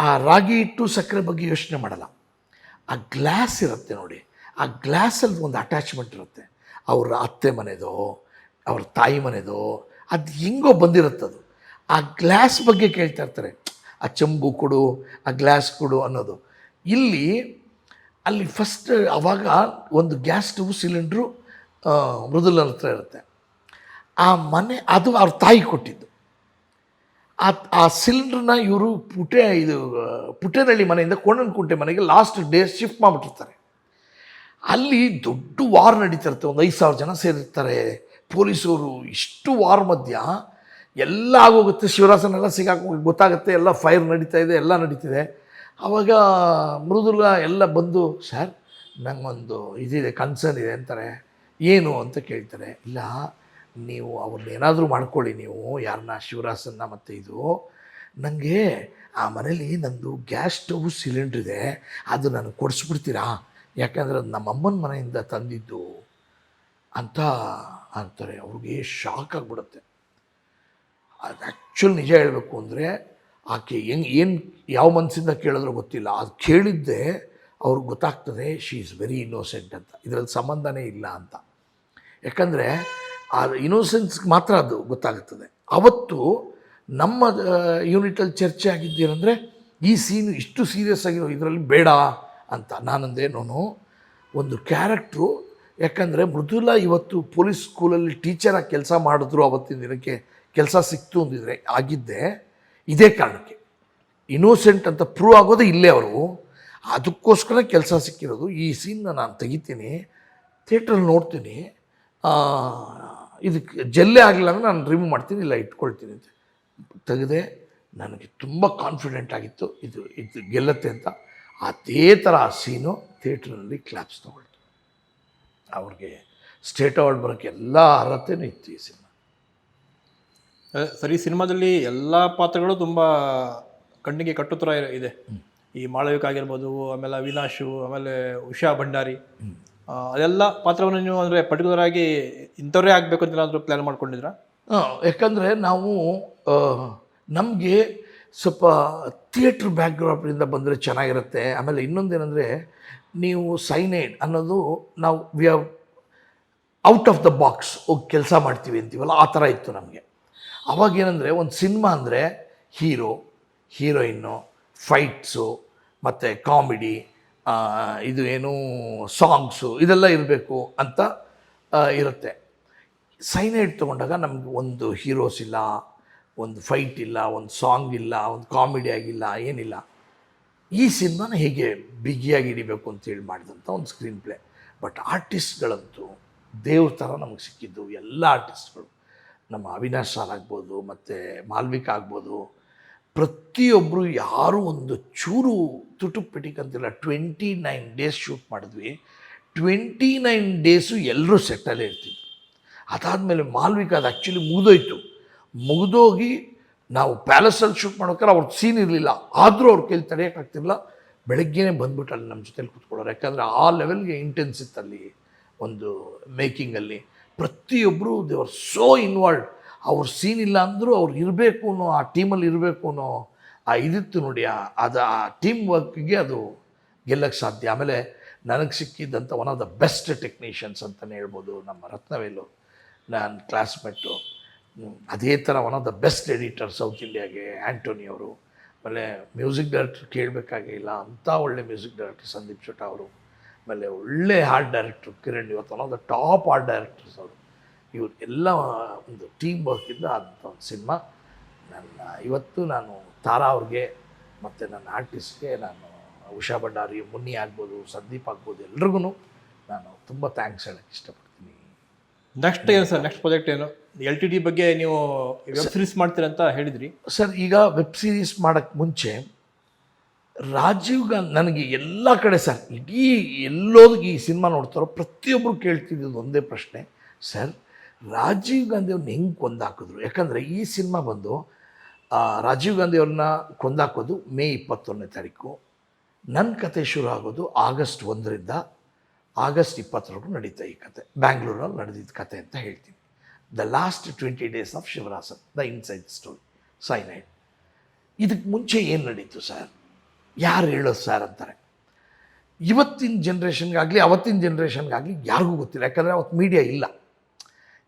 ಆ ರಾಗಿ ಹಿಟ್ಟು ಸಕ್ಕರೆ ಬಗ್ಗೆ ಯೋಚನೆ ಮಾಡಲ್ಲ. ಆ ಗ್ಲಾಸ್ ಇರುತ್ತೆ ನೋಡಿ, ಆ ಗ್ಲಾಸಲ್ಲಿ ಒಂದು ಅಟ್ಯಾಚ್ಮೆಂಟ್ ಇರುತ್ತೆ. ಅವ್ರ ಅತ್ತೆ ಮನೆದೋ ಅವ್ರ ತಾಯಿ ಮನೆದೋ ಅದು ಹೆಂಗೋ ಬಂದಿರುತ್ತದು. ಆ ಗ್ಲಾಸ್ ಬಗ್ಗೆ ಕೇಳ್ತಾ ಇರ್ತಾರೆ, ಆ ಚೆಂಬು ಕೊಡು, ಆ ಗ್ಲಾಸ್ ಕೊಡು ಅನ್ನೋದು. ಅಲ್ಲಿ ಫಸ್ಟ್ ಆವಾಗ ಒಂದು ಗ್ಯಾಸ್ ಸ್ಟವ್ ಸಿಲಿಂಡ್ರು ಮೃದುಲನ ಹತ್ರ ಇರುತ್ತೆ. ಆ ಮನೆ ಅದು ಅವ್ರ ತಾಯಿ ಕೊಟ್ಟಿದ್ದು. ಆ ಸಿಲಿಂಡ್ರನ್ನ ಇವರು ಪುಟ್ಟೇನಹಳ್ಳಿ ಮನೆಯಿಂದ ಕೋಣನಕುಂಟೆ ಮನೆಗೆ ಲಾಸ್ಟ್ ಡೇ ಶಿಫ್ಟ್ ಮಾಡಿಬಿಟ್ಟಿರ್ತಾರೆ. ಅಲ್ಲಿ ದೊಡ್ಡ ವಾರ್ ನಡೀತಿರುತ್ತೆ, ಒಂದು 5,000 ಜನ ಸೇರಿರ್ತಾರೆ, ಪೊಲೀಸವರು. ಇಷ್ಟು ವಾರ್ ಮಧ್ಯ ಎಲ್ಲ ಆಗೋಗುತ್ತೆ, ಶಿವರಾಸನೆಲ್ಲ ಗೊತ್ತಾಗುತ್ತೆ, ಎಲ್ಲ ಫೈರ್ ನಡೀತಾ ಇದೆ, ಎಲ್ಲ ನಡೀತಿದೆ. ಆವಾಗ ಮೃದುಲಾ ಎಲ್ಲ ಬಂದು, ಸರ್ ನಂಗೊಂದು ಇದಿದೆ, ಕನ್ಸರ್ನ್ ಇದೆ ಅಂತಾರೆ. ಏನು ಅಂತ ಕೇಳ್ತಾರೆ. ಇಲ್ಲ, ನೀವು ಅವ್ರನ್ನೇನಾದರೂ ಮಾಡ್ಕೊಳ್ಳಿ, ನೀವು ಯಾರನ್ನ ಶಿವರಾಸನ್ನ ಮತ್ತು ಇದು, ನನಗೆ ಆ ಮನೇಲಿ ನಂದು ಗ್ಯಾಸ್ ಸ್ಟವ್ ಸಿಲಿಂಡ್ರ್ ಇದೆ, ಅದು ನನಗೆ ಕೊಡಿಸ್ಬಿಡ್ತೀರಾ, ಯಾಕಂದರೆ ಅದು ನಮ್ಮ ಅಮ್ಮನ ಮನೆಯಿಂದ ತಂದಿದ್ದು ಅಂತ ಅಂತಾರೆ. ಅವ್ರಿಗೆ ಶಾಕ್ ಆಗಿಬಿಡುತ್ತೆ. ಅದು ಆ್ಯಕ್ಚುಲ್ ನಿಜ ಹೇಳಬೇಕು ಅಂದರೆ ಆಕೆ ಏನು ಯಾವ ಮನಸ್ಸಿಂದ ಕೇಳಿದ್ರೂ ಗೊತ್ತಿಲ್ಲ. ಅದು ಕೇಳಿದ್ದೆ ಅವ್ರಿಗೆ ಗೊತ್ತಾಗ್ತದೆ ಶಿ ಈಸ್ ವೆರಿ ಇನ್ನೋಸೆಂಟ್ ಅಂತ, ಇದರಲ್ಲಿ ಸಂಬಂಧನೇ ಇಲ್ಲ ಅಂತ. ಯಾಕಂದರೆ ಆ ಇನ್ನೋಸೆನ್ಸ್ಗೆ ಮಾತ್ರ ಅದು ಗೊತ್ತಾಗುತ್ತದೆ. ಅವತ್ತು ನಮ್ಮ ಯೂನಿಟಲ್ಲಿ ಚರ್ಚೆ ಆಗಿದ್ದೇನೆಂದರೆ ಈ ಸೀನು ಇಷ್ಟು ಸೀರಿಯಸ್ ಆಗಿರೋ ಇದರಲ್ಲಿ ಬೇಡ ಅಂತ. ನಾನಂದೆ ಒಂದು ಕ್ಯಾರೆಕ್ಟ್ರು, ಯಾಕಂದರೆ ಮೃದುಲಾ ಇವತ್ತು ಪೊಲೀಸ್ ಸ್ಕೂಲಲ್ಲಿ ಟೀಚರಾಗಿ ಕೆಲಸ ಮಾಡಿದ್ರು, ಅವತ್ತಿನ ದಿನಕ್ಕೆ ಕೆಲಸ ಸಿಕ್ತು ಅಂದಿದ್ರೆ ಆಗಿದ್ದೆ ಇದೇ ಕಾರಣಕ್ಕೆ. ಇನ್ನೋಸೆಂಟ್ ಅಂತ ಪ್ರೂವ್ ಆಗೋದೇ ಇಲ್ಲೇ ಅವರು, ಅದಕ್ಕೋಸ್ಕರ ಕೆಲಸ ಸಿಕ್ಕಿರೋದು. ಈ ಸೀನ್ನ ನಾನು ತೆಗಿತೀನಿ, ಥಿಯೇಟ್ರಲ್ಲಿ ನೋಡ್ತೀನಿ, ಇದಕ್ಕೆ ಜಲ್ಲೆ ಆಗಲಿಲ್ಲ ಅಂದರೆ ನಾನು ರಿಮೂವ್ ಮಾಡ್ತೀನಿ, ಇಲ್ಲ ಇಟ್ಕೊಳ್ತೀನಿ ಅಂತ ತೆಗೆದೆ. ನನಗೆ ತುಂಬ ಕಾನ್ಫಿಡೆಂಟ್ ಆಗಿತ್ತು ಇದು ಗೆಲ್ಲತ್ತೆ ಅಂತ. ಅದೇ ಥರ ಆ ಸೀನು ಥಿಯೇಟ್ರ್ನಲ್ಲಿ ಕ್ಲಾಪ್ಸ್ ತೊಗೊಳ್ತು. ಅವ್ರಿಗೆ ಸ್ಟೇಟ್ ಅವಾರ್ಡ್ ಬರೋಕ್ಕೆ ಎಲ್ಲ ಅರ್ಹತೆಯೂ ಇತ್ತು ಈ ಸಿನಿಮಾ. ಸರಿ, ಸಿನಿಮಾದಲ್ಲಿ ಎಲ್ಲ ಪಾತ್ರಗಳು ತುಂಬ ಕಣ್ಣಿಗೆ ಕಟ್ಟು ಥರ ಇದೆ. ಈ ಮಾಳವಿಕ ಆಗಿರ್ಬೋದು, ಆಮೇಲೆ ಅವಿನಾಶು, ಆಮೇಲೆ ಉಷಾ ಭಂಡಾರಿ, ಅದೆಲ್ಲ ಪಾತ್ರವನ್ನು ನೀವು ಅಂದರೆ ಪರ್ಟಿಕ್ಯುಲರ್ ಆಗಿ ಇಂಥವ್ರೇ ಆಗಬೇಕು ಅಂತ ಏನಾದರೂ ಪ್ಲ್ಯಾನ್ ಮಾಡ್ಕೊಂಡಿದ್ರಾ? ಯಾಕಂದರೆ ನಾವು ನಮಗೆ ಸ್ವಲ್ಪ ಥಿಯೇಟ್ರ್ ಬ್ಯಾಕ್ಗ್ರೌಂಡಿಂದ ಬಂದರೆ ಚೆನ್ನಾಗಿರುತ್ತೆ. ಆಮೇಲೆ ಇನ್ನೊಂದೇನೆಂದರೆ, ನೀವು ಸೈನೈಡ್ ಅನ್ನೋದು ನಾವು we have out of the box ಹೋಗಿ ಕೆಲಸ ಮಾಡ್ತೀವಿ ಅಂತೀವಲ್ಲ, ಆ ಥರ ಇತ್ತು ನಮಗೆ. ಅವಾಗೇನೆಂದರೆ ಒಂದು ಸಿನಿಮಾ ಅಂದರೆ ಹೀರೋ ಹೀರೋಯಿನ್ನು, ಫೈಟ್ಸು ಮತ್ತು ಕಾಮಿಡಿ, ಇದು ಏನು ಸಾಂಗ್ಸು, ಇದೆಲ್ಲ ಇರಬೇಕು ಅಂತ ಇರುತ್ತೆ. ಸೈನೈಡ್ ತೊಗೊಂಡಾಗ ನಮಗೆ ಒಂದು ಹೀರೋಸ್ ಇಲ್ಲ, ಒಂದು ಫೈಟ್ ಇಲ್ಲ, ಒಂದು ಸಾಂಗ್ ಇಲ್ಲ, ಒಂದು ಕಾಮಿಡಿ ಆಗಿಲ್ಲ, ಏನಿಲ್ಲ. ಈ ಸಿನಿಮಾನ ಹೇಗೆ ಬಿಗಿಯಾಗಿ ಹಿಡಿಬೇಕು ಅಂತೇಳಿ ಮಾಡಿದಂಥ ಒಂದು ಸ್ಕ್ರೀನ್ ಪ್ಲೇ. ಬಟ್ ಆರ್ಟಿಸ್ಟ್ಗಳಂತೂ ದೇವ್ರ ಥರ ನಮಗೆ ಸಿಕ್ಕಿದ್ದು ಎಲ್ಲ ಆರ್ಟಿಸ್ಟ್ಗಳು. ನಮ್ಮ ಅವಿನಾಶ್ ಸರ್ ಆಗ್ಬೋದು, ಮತ್ತು ಮಾಲ್ವಿಕಾ ಆಗ್ಬೋದು, ಪ್ರತಿಯೊಬ್ಬರು ಯಾರೂ ಒಂದು ಚೂರು ತುಟುಪಿಟಿಕಂತಿಲ್ಲ. 29 ಡೇಸ್ ಶೂಟ್ ಮಾಡಿದ್ವಿ. 29 ಡೇಸು ಎಲ್ಲರೂ ಸೆಟ್ಟಲ್ಲೇ ಇರ್ತಿದ್ರು. ಅದಾದಮೇಲೆ ಮಾಲ್ವಿಕಾ ಅದು ಆ್ಯಕ್ಚುಲಿ ಮುಗಿದೋಗಿ ನಾವು ಪ್ಯಾಲೇಸಲ್ಲಿ ಶೂಟ್ ಮಾಡೋಕ್ಕಾರೆ ಅವ್ರ ಸೀನ್ ಇರಲಿಲ್ಲ. ಆದರೂ ಅವ್ರ ಕೈಲಿ ತಡೆಯೋಕ್ಕಾಗ್ತಿರಲಿಲ್ಲ. ಬೆಳಗ್ಗೆನೇ ಬಂದ್ಬಿಟ್ಟು ಅಲ್ಲಿ ನಮ್ಮ ಜೊತೆಲಿ ಕೂತ್ಕೊಳ್ಳೋರು. ಯಾಕಂದರೆ ಆ ಲೆವೆಲ್ಗೆ ಇಂಟೆನ್ಸ್ ಇತ್ತಲ್ಲಿ ಒಂದು ಮೇಕಿಂಗಲ್ಲಿ. ಪ್ರತಿಯೊಬ್ಬರು ದೇ ಆರ್ ಸೋ ಇನ್ವಾಲ್ವ್ಡ್. ಅವ್ರ ಸೀನ್ ಇಲ್ಲ ಅಂದರೂ ಅವ್ರು ಇರಬೇಕು ಅನ್ನೋ, ಆ ಟೀಮಲ್ಲಿ ಇರಬೇಕು ಅನ್ನೋ ಆ ಇದಿತ್ತು ನೋಡಿ. ಆ ಟೀಮ್ ವರ್ಕ್ಗೆ ಅದು ಗೆಲ್ಲಕ್ಕೆ ಸಾಧ್ಯ. ಆಮೇಲೆ ನನಗೆ ಸಿಕ್ಕಿದ್ದಂಥ one of the best technicians ಅಂತಲೇ ಹೇಳ್ಬೋದು ನಮ್ಮ ರತ್ನವೇಲು, ನನ್ನ ಕ್ಲಾಸ್ಮೇಟು. ಅದೇ ಥರ one of the best editor south ಇಂಡಿಯಾಗೆ ಆ್ಯಂಟೋನಿ ಅವರು. ಆಮೇಲೆ ಮ್ಯೂಸಿಕ್ ಡೈರೆಕ್ಟ್ರ್ ಕೇಳಬೇಕಾಗೇ ಇಲ್ಲ, ಅಂಥ ಒಳ್ಳೆ ಮ್ಯೂಸಿಕ್ ಡೈರೆಕ್ಟರ್ ಸಂದೀಪ್ ಚೋಟ ಅವರು. ಆಮೇಲೆ ಒಳ್ಳೆ ಆರ್ಟ್ ಡೈರೆಕ್ಟ್ರು ಕಿರಣ್, ಇವತ್ತು one of the top art directors ಅವರು. ಇವ್ರು ಎಲ್ಲ ಒಂದು ಟೀಮ್ ವರ್ಕಿಂದ ಆದಂಥ ಒಂದು ಸಿನಿಮಾ. ಇವತ್ತು ನಾನು ತಾರಾ ಅವ್ರಿಗೆ ಮತ್ತು ನನ್ನ ಆರ್ಟಿಸ್ಟ್ಗೆ ನಾನು ಉಷಾ ಭಂಡಾರಿ, ಮುನ್ನಿ ಆಗ್ಬೋದು, ಸಂದೀಪ್ ಆಗ್ಬೋದು, ಎಲ್ರಿಗೂ ನಾನು ತುಂಬ ಥ್ಯಾಂಕ್ಸ್ ಹೇಳೋಕ್ಕೆ ಇಷ್ಟಪಡ್ತೀನಿ. ನೆಕ್ಸ್ಟ್ ಏನು ಸರ್, ನೆಕ್ಸ್ಟ್ ಪ್ರಾಜೆಕ್ಟ್ ಏನು? LTD ಬಗ್ಗೆ ನೀವು ವೆಬ್ ಸೀರೀಸ್ ಮಾಡ್ತೀರಂತ ಹೇಳಿದ್ರಿ ಸರ್. ಈಗ ವೆಬ್ ಸೀರೀಸ್ ಮಾಡೋಕ್ಕೆ ಮುಂಚೆ ರಾಜೀವ್ ಗಾಂಧಿ ನನಗೆ ಎಲ್ಲ ಕಡೆ ಸರ್, ಇಡೀ ಎಲ್ಲೋದಕ್ಕೆ ಈ ಸಿನಿಮಾ ನೋಡ್ತಾರೋ ಪ್ರತಿಯೊಬ್ಬರು ಕೇಳ್ತಿದ್ದು ಒಂದೇ ಪ್ರಶ್ನೆ, ಸರ್ ರಾಜೀವ್ ಗಾಂಧಿ ಅವ್ರನ್ನ ಹೆಂಗೆ ಕೊಂದಾಕಿದ್ರು? ಯಾಕಂದರೆ ಈ ಸಿನಿಮಾ ಬಂದು ರಾಜೀವ್ ಗಾಂಧಿ ಅವ್ರನ್ನ ಕೊಂದಾಕೋದು ಮೇ 21ನೇ ತಾರೀಕು. ನನ್ನ ಕತೆ ಶುರು ಆಗೋದು ಆಗಸ್ಟ್ 1ರಿಂದ ಆಗಸ್ಟ್ 20ರವರೆಗೂ ನಡೀತಾ ಈ ಕತೆ. ಬ್ಯಾಂಗ್ಳೂರಲ್ಲಿ ನಡೆದಿದ್ದ ಕತೆ ಅಂತ ಹೇಳ್ತೀನಿ. The last 20 days of Sivarasan, the inside story, cyanide. ಇದಕ್ಕೆ ಮುಂಚೆ ಏನು ನಡೀತು ಸರ್, ಯಾರು ಹೇಳೋದು ಸರ್ ಅಂತಾರೆ. ಇವತ್ತಿನ ಜನ್ರೇಷನ್ಗಾಗಲಿ ಅವತ್ತಿನ ಜನ್ರೇಷನ್ಗಾಗಲಿ ಯಾರಿಗೂ ಗೊತ್ತಿಲ್ಲ. ಯಾಕಂದರೆ ಅವತ್ತು ಮೀಡಿಯಾ ಇಲ್ಲ,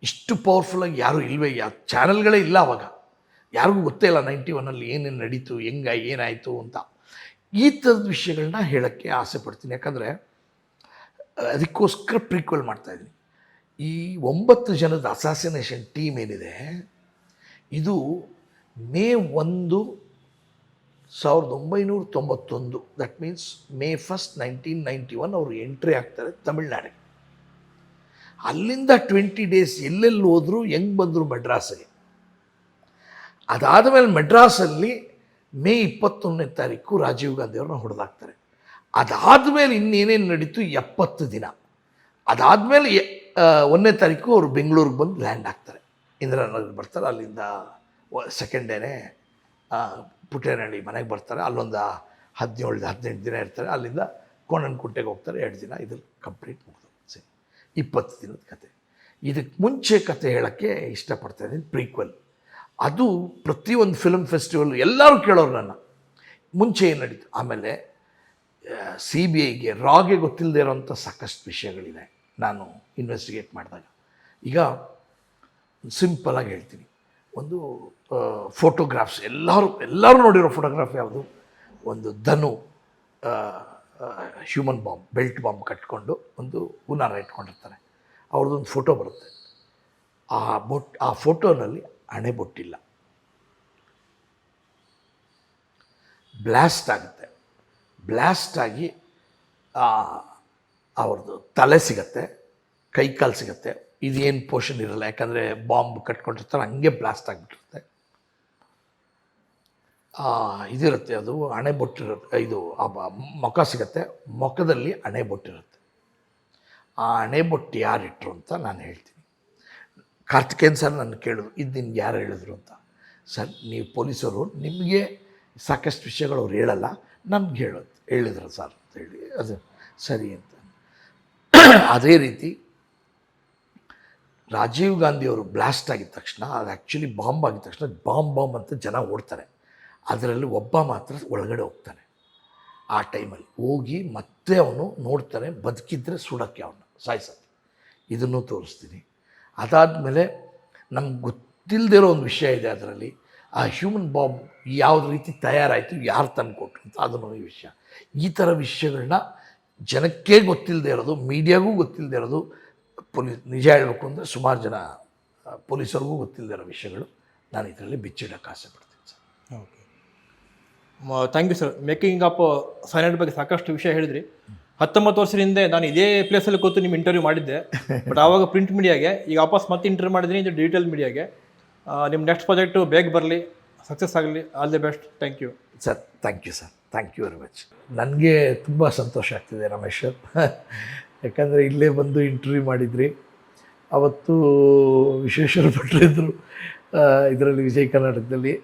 ಇಷ್ಟು ಪವರ್ಫುಲ್ಲಾಗಿ ಯಾರೂ ಇಲ್ಲವೇ, ಚಾನಲ್ಗಳೇ ಇಲ್ಲ ಅವಾಗ. ಯಾರಿಗೂ ಗೊತ್ತೇ ಇಲ್ಲ 91ಲ್ಲಿ ಏನೇನು ನಡೀತು, ಏನಾಯಿತು ಅಂತ. ಈ ಥರದ ವಿಷಯಗಳನ್ನ ಹೇಳೋಕ್ಕೆ ಆಸೆ ಪಡ್ತೀನಿ. ಯಾಕಂದರೆ ಅದಕ್ಕೋಸ್ಕರ ಪ್ರೀಕ್ವೆಲ್ ಮಾಡ್ತಾಯಿದ್ದೀನಿ. ಈ 9 ಜನದ ಅಸಾಸಿನೇಷನ್ ಟೀಮ್ ಏನಿದೆ, ಇದು ಮೇ 1, 1991, ದಟ್ ಮೀನ್ಸ್ ಮೇ 1, 1991 ಅವರು ಎಂಟ್ರಿ ಆಗ್ತಾರೆ ತಮಿಳ್ನಾಡಿಗೆ. ಅಲ್ಲಿಂದ 20 days ಎಲ್ಲೆಲ್ಲಿ ಹೋದ್ರು, ಹೆಂಗೆ ಬಂದರು ಮೆಡ್ರಾಸಿಗೆ. ಅದಾದಮೇಲೆ ಮೆಡ್ರಾಸಲ್ಲಿ ಮೇ 21ನೇ ತಾರೀಕು ರಾಜೀವ್ ಗಾಂಧಿ ಅವ್ರನ್ನ ಹೊಡೆದಾಕ್ತಾರೆ. ಅದಾದಮೇಲೆ ಇನ್ನೇನೇನು ನಡೀತು 70 ದಿನ. ಅದಾದಮೇಲೆ 1ನೇ ತಾರೀಕು ಅವರು ಬೆಂಗಳೂರಿಗೆ ಬಂದು ಲ್ಯಾಂಡ್ ಆಗ್ತಾರೆ, ಇಂದಿರಾನಗರ್ ಬರ್ತಾರೆ. ಅಲ್ಲಿಂದ ಸೆಕೆಂಡ್ ಡೇನೇ ಪುಟ್ಟೇನಹಳ್ಳಿ ಮನೆಗೆ ಬರ್ತಾರೆ. ಅಲ್ಲೊಂದು 17-18 ದಿನ ಇರ್ತಾರೆ. ಅಲ್ಲಿಂದ ಕೋಣನಕುಂಟೆಗೆ ಹೋಗ್ತಾರೆ 2 ದಿನ. ಇದ್ರಲ್ಲಿ ಕಂಪ್ಲೀಟ್ ಮುಗಿದು 20 ದಿನದ ಕತೆ. ಇದಕ್ಕೆ ಮುಂಚೆ ಕತೆ ಹೇಳೋಕ್ಕೆ ಇಷ್ಟಪಡ್ತಾಯಿದ್ದೀನಿ, ಪ್ರೀಕ್ವೆಲ್. ಅದು ಪ್ರತಿಯೊಂದು ಫಿಲ್ಮ್ ಫೆಸ್ಟಿವಲ್ ಎಲ್ಲರೂ ಕೇಳೋರು ನನ್ನ, ಮುಂಚೆ ಏನು ನಡೀತು. ಆಮೇಲೆ CBIಗೆ, ರಾಗೆ ಗೊತ್ತಿಲ್ಲದೆ ಇರೋಂಥ ಸಾಕಷ್ಟು ವಿಷಯಗಳಿದೆ ನಾನು ಇನ್ವೆಸ್ಟಿಗೇಟ್ ಮಾಡಿದಾಗ. ಈಗ ಸಿಂಪಲಾಗಿ ಹೇಳ್ತೀನಿ, ಒಂದು ಫೋಟೋಗ್ರಾಫ್ಸ್ ಎಲ್ಲರೂ ನೋಡಿರೋ ಫೋಟೋಗ್ರಾಫ್ ಯಾವುದು? ಒಂದು ಧನು ಹ್ಯೂಮನ್ ಬಾಂಬ್, ಬೆಲ್ಟ್ ಬಾಂಬ್ ಕಟ್ಕೊಂಡು ಒಂದು ಹುನಾರ ಇಟ್ಕೊಂಡಿರ್ತಾರೆ. ಅವ್ರದ್ದೊಂದು ಫೋಟೋ ಬರುತ್ತೆ. ಆ ಫೋಟೋನಲ್ಲಿ ಹಣೆಬೊಟ್ಟಿಲ್ಲ. ಬ್ಲಾಸ್ಟ್ ಆಗುತ್ತೆ. ಬ್ಲಾಸ್ಟ್ ಆಗಿ ಅವ್ರದ್ದು ತಲೆ ಸಿಗತ್ತೆ, ಕೈ ಕಾಲು ಸಿಗತ್ತೆ. ಇದೇನು ಪೋರ್ಷನ್ ಇರಲ್ಲ, ಯಾಕಂದರೆ ಬಾಂಬ್ ಕಟ್ಕೊಂಡಿರ್ತಾರೆ, ಹಂಗೆ ಬ್ಲಾಸ್ಟ್ ಆಗಿಬಿಟ್ಟಿರುತ್ತೆ. ಇದಿರುತ್ತೆ, ಅದು ಹಣೆಬೊಟ್ಟಿರುತ್ತೆ. ಇದು ಮುಖ ಸಿಗತ್ತೆ, ಮುಖದಲ್ಲಿ ಹಣೆಬೊಟ್ಟಿರುತ್ತೆ. ಆ ಹಣೆಬೊಟ್ಟು ಯಾರಿಟ್ರು ಅಂತ ನಾನು ಹೇಳ್ತೀನಿ. ಕಾರ್ತಿಕೇಯನ್ ಸರ್ ನನ್ನ ಕೇಳಿದ್ರು, ಇದು ನಿಮ್ಗೆ ಯಾರು ಹೇಳಿದ್ರು ಅಂತ. ಸರ್ ನೀವು ಪೊಲೀಸರು, ನಿಮಗೆ ಸಾಕಷ್ಟು ವಿಷಯಗಳು ಅವ್ರು ಹೇಳಲ್ಲ, ನಮ್ಗೆ ಹೇಳಿದ್ರು ಸರ್ ಅಂತ ಹೇಳಿ. ಅದು ಸರಿ ಅಂತ. ಅದೇ ರೀತಿ ರಾಜೀವ್ ಗಾಂಧಿ ಅವರು ಬ್ಲಾಸ್ಟ್ ಆಗಿದ ತಕ್ಷಣ, ಅದು ಆ್ಯಕ್ಚುಲಿ ಬಾಂಬ್ ಆಗಿದ ತಕ್ಷಣ ಬಾಂಬ್ ಅಂತ ಜನ ಓಡ್ತಾರೆ. ಅದರಲ್ಲಿ ಒಬ್ಬ ಮಾತ್ರ ಒಳಗಡೆ ಹೋಗ್ತಾನೆ. ಆ ಟೈಮಲ್ಲಿ ಹೋಗಿ ಮತ್ತೆ ಅವನು ನೋಡ್ತಾನೆ, ಬದುಕಿದ್ರೆ ಸುಡೋಕ್ಕೆ ಅವನ್ನ ಸಾಯಿಸೋಕ್ಕೆ. ಇದನ್ನು ತೋರಿಸ್ತೀನಿ. ಅದಾದಮೇಲೆ ನಮ್ಗೆ ಗೊತ್ತಿಲ್ಲದೆ ಇರೋ ಒಂದು ವಿಷಯ ಇದೆ ಅದರಲ್ಲಿ. ಆ ಹ್ಯೂಮನ್ ಬಾಂಬ್ ಯಾವ್ದು ರೀತಿ ತಯಾರಾಯಿತು, ಯಾರು ತಂದು ಕೊಟ್ಟರು ಅಂತ, ಅದನ್ನು ಈ ವಿಷಯ. ಈ ಥರ ವಿಷಯಗಳನ್ನ ಜನಕ್ಕೆ ಗೊತ್ತಿಲ್ಲದೆ ಇರೋದು, ಮೀಡಿಯಾಗೂ ಗೊತ್ತಿಲ್ಲದೆ ಇರೋದು, ನಿಜ ಹೇಳಬೇಕು ಅಂದರೆ ಸುಮಾರು ಜನ ಪೊಲೀಸರಿಗೂ ಗೊತ್ತಿಲ್ಲದೆ ಇರೋ ವಿಷಯಗಳು ನಾನು ಇದರಲ್ಲಿ ಬಿಚ್ಚಿಡೋಕ್ಕೆ ಆಸೆ ಪಡ್ತೀನಿ sir. Okay, thank you sir. Making of Cyanide ಬಗ್ಗೆ ಸಾಕಷ್ಟು ವಿಷಯ ಹೇಳಿದ್ರಿ. 19 ವರ್ಷದ ಹಿಂದೆ ನಾನು ಇದೇ ಪ್ಲೇಸಲ್ಲಿ ಕೂತು ನಿಮ್ಮ ಇಂಟರ್ವ್ಯೂ ಮಾಡಿದ್ದೆ, ಬಟ್ ಆವಾಗ ಪ್ರಿಂಟ್ ಮೀಡಿಯಾಗೆ. ಈಗ ವಾಪಸ್ ಮತ್ತೆ ಇಂಟರ್ವ್ಯೂ ಮಾಡಿದ್ದೀನಿ ಇದು ಡಿಜಿಟಲ್ ಮೀಡಿಯಾಗೆ. ನಿಮ್ಮ ನೆಕ್ಸ್ಟ್ ಪ್ರಾಜೆಕ್ಟು ಬೇಗ ಬರಲಿ, ಸಕ್ಸಸ್ ಆಗಲಿ. All the best. Thank you sir. Thank you sir, thank you very much. ನನಗೆ ತುಂಬ ಸಂತೋಷ ಆಗ್ತಿದೆ ರಮೇಶ್ ಸರ್, ಯಾಕಂದರೆ ಇಲ್ಲೇ ಬಂದು ಇಂಟರ್ವ್ಯೂ ಮಾಡಿದ್ರಿ. ಅವತ್ತು ವಿಶ್ವೇಶ್ವರ ಭಟ್ರು ಇದ್ದರು ಇದರಲ್ಲಿ, ವಿಜಯ್ ಕರ್ನಾಟಕದಲ್ಲಿ.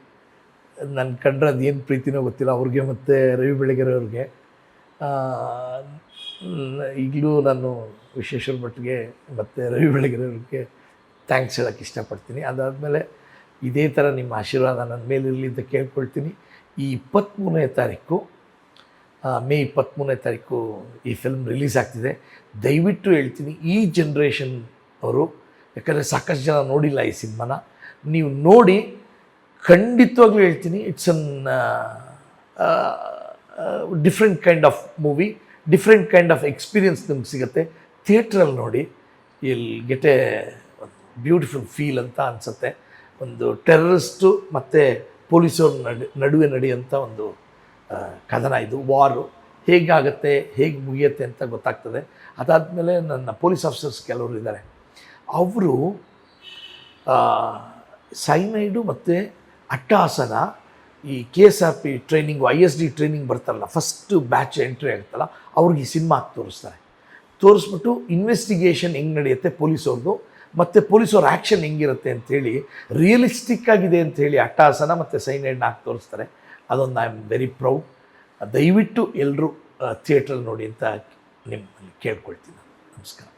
ನನ್ನ ಕಂಡ್ರೆ ಅದೇನು ಪ್ರೀತಿನೋ ಗೊತ್ತಿಲ್ಲ ಅವ್ರಿಗೆ ಮತ್ತು ರವಿ ಬೆಳಗೆರೆ ಅವ್ರಿಗೆ. ಈಗಲೂ ನಾನು ವಿಶ್ವೇಶ್ವರ ಭಟ್ಗೆ ಮತ್ತು ರವಿ ಬೆಳಗೆರೆ ಅವ್ರಿಗೆ ಥ್ಯಾಂಕ್ಸ್ ಹೇಳೋಕ್ಕೆ ಇಷ್ಟಪಡ್ತೀನಿ. ಅದಾದಮೇಲೆ ಇದೇ ಥರ ನಿಮ್ಮ ಆಶೀರ್ವಾದ ನನ್ನ ಮೇಲಿರಲಿ ಅಂತ ಕೇಳ್ಕೊಳ್ತೀನಿ. ಈ 23ನೇ ತಾರೀಕು ಮೇ 23ನೇ ತಾರೀಕು ಈ ಫಿಲ್ಮ್ ರಿಲೀಸ್ ಆಗ್ತಿದೆ. ದಯವಿಟ್ಟು ಹೇಳ್ತೀನಿ, ಈ ಜನ್ರೇಷನ್ ಅವರು, ಯಾಕಂದರೆ ಸಾಕಷ್ಟು ಜನ ನೋಡಿಲ್ಲ ಈ ಸಿನಿಮಾನ, ನೀವು ನೋಡಿ. ಖಂಡಿತವಾಗ್ಲೂ ಹೇಳ್ತೀನಿ, it's an different kind of movie, different kind of experience ನಿಮ್ಗೆ ಸಿಗುತ್ತೆ. ಥಿಯೇಟ್ರಲ್ಲಿ ನೋಡಿ, ಇಲ್ ಗೆಟ್ ಎ ಬ್ಯೂಟಿಫುಲ್ ಫೀಲ್ ಅಂತ ಅನಿಸುತ್ತೆ. ಒಂದು ಟೆರರಿಸ್ಟು ಮತ್ತು ಪೊಲೀಸವ್ರ ನಡುವೆ ನಡೆಯುವಂಥ ಒಂದು ಕದನ ಇದು. ವಾರು ಹೇಗಾಗುತ್ತೆ, ಹೇಗೆ ಮುಗಿಯುತ್ತೆ ಅಂತ ಗೊತ್ತಾಗ್ತದೆ. ಅದಾದಮೇಲೆ ನನ್ನ ಪೊಲೀಸ್ ಆಫೀಸರ್ಸ್ ಕೆಲವರು ಇದ್ದಾರೆ, ಅವರು ಸೈನೈಡು ಮತ್ತು ಅಟ್ಟಹಾಸನ ಈ KSRP ಟ್ರೈನಿಂಗು, ISD ಟ್ರೈನಿಂಗ್ ಬರ್ತಾರಲ್ಲ, ಫಸ್ಟು ಬ್ಯಾಚ್ ಎಂಟ್ರಿ ಆಗುತ್ತಲ್ಲ, ಅವ್ರಿಗೆ ಈ ಸಿನಿಮಾ ತೋರಿಸ್ತಾರೆ. ತೋರಿಸ್ಬಿಟ್ಟು ಇನ್ವೆಸ್ಟಿಗೇಷನ್ ಹೆಂಗೆ ನಡೆಯುತ್ತೆ ಪೊಲೀಸವ್ರದ್ದು, ಮತ್ತು ಪೊಲೀಸವ್ರ ಆ್ಯಕ್ಷನ್ ಹೆಂಗಿರುತ್ತೆ ಅಂಥೇಳಿ, ರಿಯಲಿಸ್ಟಿಕ್ ಆಗಿದೆ ಅಂಥೇಳಿ ಅಟ್ಟಹಾಸನ ಮತ್ತು ಸೈನೈಡ್ನ ಹಾಕಿ ತೋರಿಸ್ತಾರೆ. ಅದೊಂದು ಐ ಆಮ್ ವೆರಿ ಪ್ರೌಡ್. ದಯವಿಟ್ಟು ಎಲ್ಲರೂ ಥಿಯೇಟ್ರಲ್ಲಿ ನೋಡಿ ಅಂತ ನಿಮ್ಮಲ್ಲಿ ಕೇಳ್ಕೊಳ್ತೀನಿ. ನಮಸ್ಕಾರ.